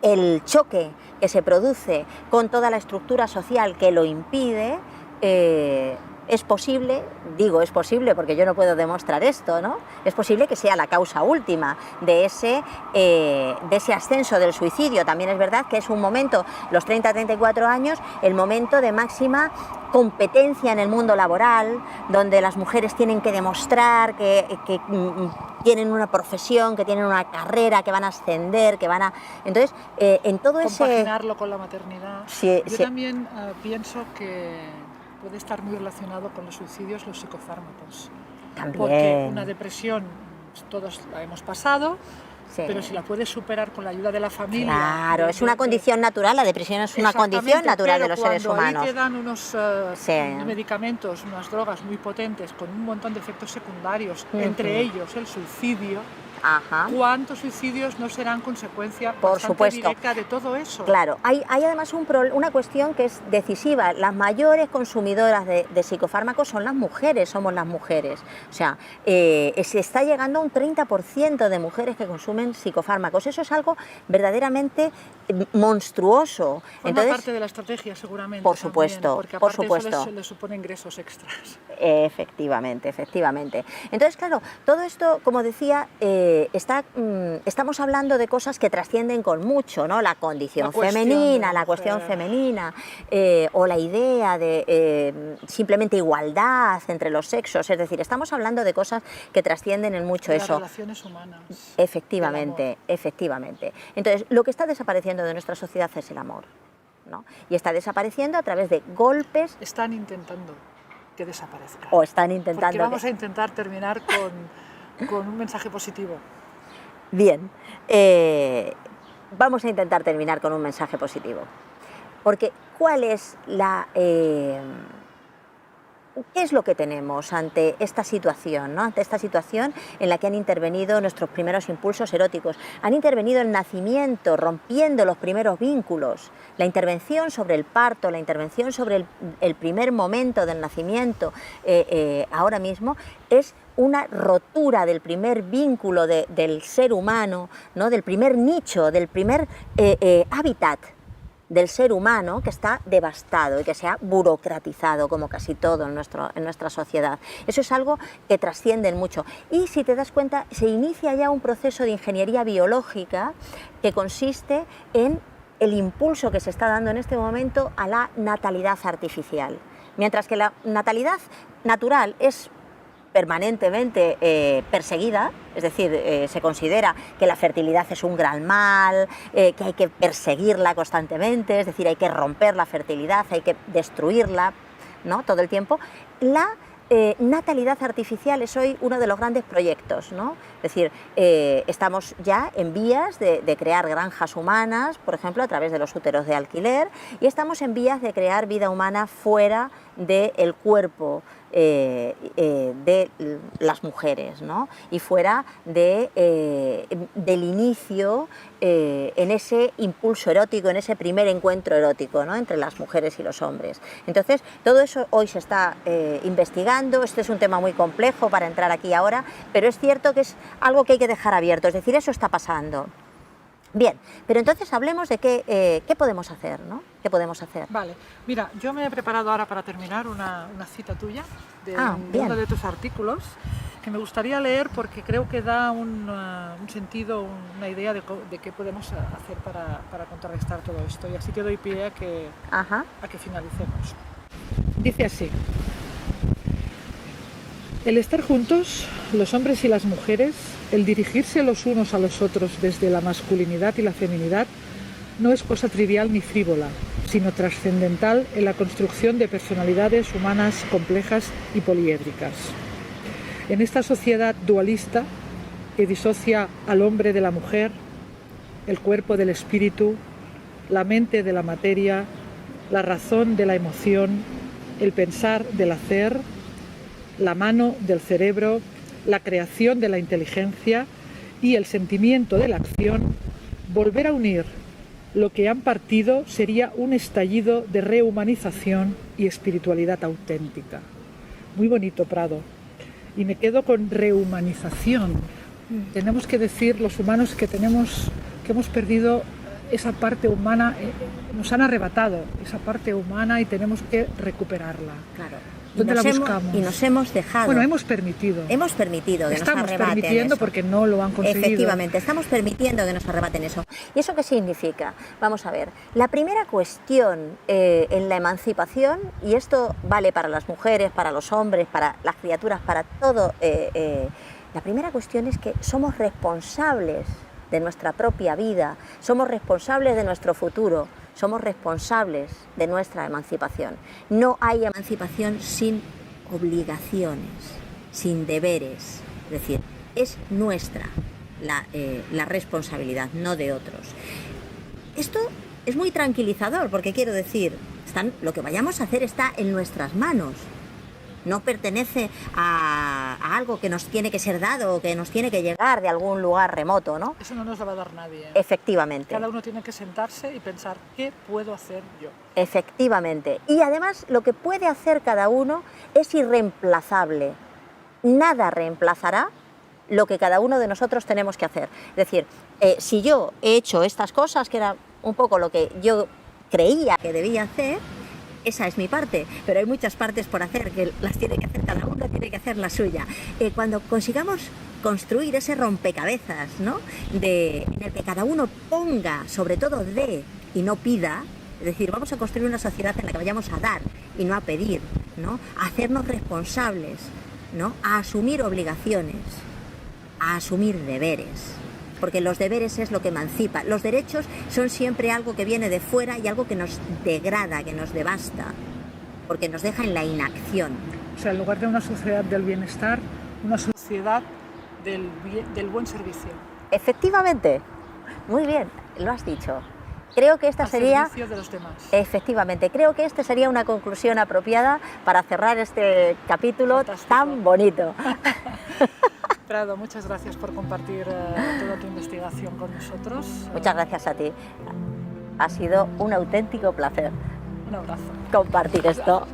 C: el choque que se produce con toda la estructura social que lo impide, es posible, digo es posible porque yo no puedo demostrar esto, ¿no?, es posible que sea la causa última de ese ascenso del suicidio. También es verdad que es un momento, los 30-34 años, el momento de máxima competencia en el mundo laboral, donde las mujeres tienen que demostrar que tienen una profesión, que tienen una carrera, que van a ascender, que van a... Entonces, en todo ese...
A: Compaginarlo con la maternidad.
C: Sí,
A: yo también pienso que puede estar muy relacionado con los suicidios, los psicofármacos.
C: También.
A: Porque una depresión, todos la hemos pasado,
C: sí,
A: pero si la puedes superar con la ayuda de la familia...
C: Claro, es una condición natural, la depresión es una condición natural de los seres humanos.
A: Ahí te dan unos medicamentos, unas drogas muy potentes, con un montón de efectos secundarios, entre ellos el suicidio.
C: Ajá.
A: ¿Cuántos suicidios no serán consecuencia
C: por supuesto
A: directa de todo eso?
C: Claro, hay además una cuestión que es decisiva. Las mayores consumidoras de psicofármacos son las mujeres, somos las mujeres. O sea, se está llegando a un 30% de mujeres que consumen psicofármacos. Eso es algo verdaderamente monstruoso.
A: Forma parte de la estrategia, seguramente.
C: Por supuesto,
A: también, porque
C: por
A: aparte
C: supuesto.
A: Eso le supone ingresos extras.
C: Efectivamente. Entonces, claro, todo esto, como decía, estamos hablando de cosas que trascienden con mucho, ¿no? La condición femenina, la cuestión femenina, o la idea de simplemente igualdad entre los sexos. Es decir, estamos hablando de cosas que trascienden en mucho
A: de
C: eso.
A: Las relaciones humanas.
C: Efectivamente. Entonces, lo que está desapareciendo de nuestra sociedad es el amor, ¿no? Y está desapareciendo a través de golpes.
A: Están intentando que desaparezca.
C: O están intentando.
A: Porque vamos a intentar terminar con un mensaje positivo.
C: Bien, vamos a intentar terminar con un mensaje positivo. Porque, ¿cuál es ¿qué es lo que tenemos ante esta situación, ¿no? Ante esta situación en la que han intervenido nuestros primeros impulsos eróticos, han intervenido el nacimiento, rompiendo los primeros vínculos, la intervención sobre el parto, la intervención sobre el primer momento del nacimiento, ahora mismo, es una rotura del primer vínculo del ser humano, ¿no?, del primer nicho, del primer hábitat, del ser humano que está devastado y que se ha burocratizado como casi todo en nuestra sociedad. Eso es algo que trasciende mucho. Y si te das cuenta, se inicia ya un proceso de ingeniería biológica que consiste en el impulso que se está dando en este momento a la natalidad artificial. Mientras que la natalidad natural es permanentemente perseguida, es decir, se considera que la fertilidad es un gran mal, que hay que perseguirla constantemente, es decir, hay que romper la fertilidad, hay que destruirla, ¿no?, todo el tiempo. La natalidad artificial es hoy uno de los grandes proyectos, ¿no? Es decir, estamos ya en vías de crear granjas humanas, por ejemplo, a través de los úteros de alquiler, y estamos en vías de crear vida humana fuera del cuerpo de las mujeres, ¿no?, y fuera del inicio en ese impulso erótico, en ese primer encuentro erótico, ¿no?, entre las mujeres y los hombres. Entonces, todo eso hoy se está investigando. Este es un tema muy complejo para entrar aquí ahora, pero es cierto que es algo que hay que dejar abierto, es decir, eso está pasando. Bien, pero entonces hablemos de qué podemos hacer, ¿no? ¿Qué podemos hacer?
A: Vale, mira, yo me he preparado ahora para terminar una cita tuya de uno de tus artículos que me gustaría leer porque creo que da un sentido, una idea de qué podemos hacer para contrarrestar todo esto, y así te doy pie a que finalicemos. Dice así: el estar juntos, los hombres y las mujeres, el dirigirse los unos a los otros desde la masculinidad y la feminidad, no es cosa trivial ni frívola, sino trascendental en la construcción de personalidades humanas complejas y poliédricas. En esta sociedad dualista, que disocia al hombre de la mujer, el cuerpo del espíritu, la mente de la materia, la razón de la emoción, el pensar del hacer, la mano del cerebro, la creación de la inteligencia y el sentimiento de la acción, volver a unir lo que han partido sería un estallido de rehumanización y espiritualidad auténtica. Muy bonito, Prado. Y me quedo con rehumanización. Tenemos que decir, los humanos, que hemos perdido esa parte humana, nos han arrebatado esa parte humana y tenemos que recuperarla.
C: Claro.
A: ¿Dónde la buscamos?
C: Y nos hemos dejado.
A: Bueno, hemos permitido.
C: Hemos permitido que
A: estamos
C: nos arrebaten
A: permitiendo
C: eso.
A: Porque no lo han conseguido.
C: Efectivamente, estamos permitiendo que nos arrebaten eso. ¿Y eso qué significa? Vamos a ver. La primera cuestión en la emancipación, y esto vale para las mujeres, para los hombres, para las criaturas, para todo, la primera cuestión es que somos responsables de nuestra propia vida, somos responsables de nuestro futuro, somos responsables de nuestra emancipación. No hay emancipación sin obligaciones, sin deberes, es decir, es nuestra la responsabilidad, no de otros. Esto es muy tranquilizador porque quiero decir, lo que vayamos a hacer está en nuestras manos. No pertenece a algo que nos tiene que ser dado o que nos tiene que llegar de algún lugar remoto, ¿no?
A: Eso no nos lo va a dar nadie.
C: Efectivamente.
A: Cada uno tiene que sentarse y pensar, ¿qué puedo hacer yo?
C: Efectivamente. Y además lo que puede hacer cada uno es irreemplazable. Nada reemplazará lo que cada uno de nosotros tenemos que hacer. Es decir, si yo he hecho estas cosas, que era un poco lo que yo creía que debía hacer, esa es mi parte, pero hay muchas partes por hacer que las tiene que hacer cada uno, tiene que hacer la suya. Cuando consigamos construir ese rompecabezas, ¿no?, en el que cada uno ponga, sobre todo dé y no pida, es decir, vamos a construir una sociedad en la que vayamos a dar y no a pedir, ¿no?, a hacernos responsables, ¿no?, a asumir obligaciones, a asumir deberes. Porque los deberes es lo que emancipa. Los derechos son siempre algo que viene de fuera y algo que nos degrada, que nos devasta, porque nos deja en la inacción.
A: O sea, en lugar de una sociedad del bienestar, una sociedad del buen servicio.
C: Efectivamente, muy bien, lo has dicho. Creo que esta sería...
A: servicio de los demás.
C: Efectivamente, creo que esta sería una conclusión apropiada para cerrar este capítulo. Fantástico. Tan bonito.
A: Prado, muchas gracias por compartir toda tu investigación con nosotros.
C: Muchas gracias a ti. Ha sido un auténtico placer.
A: Un abrazo.
C: Compartir esto.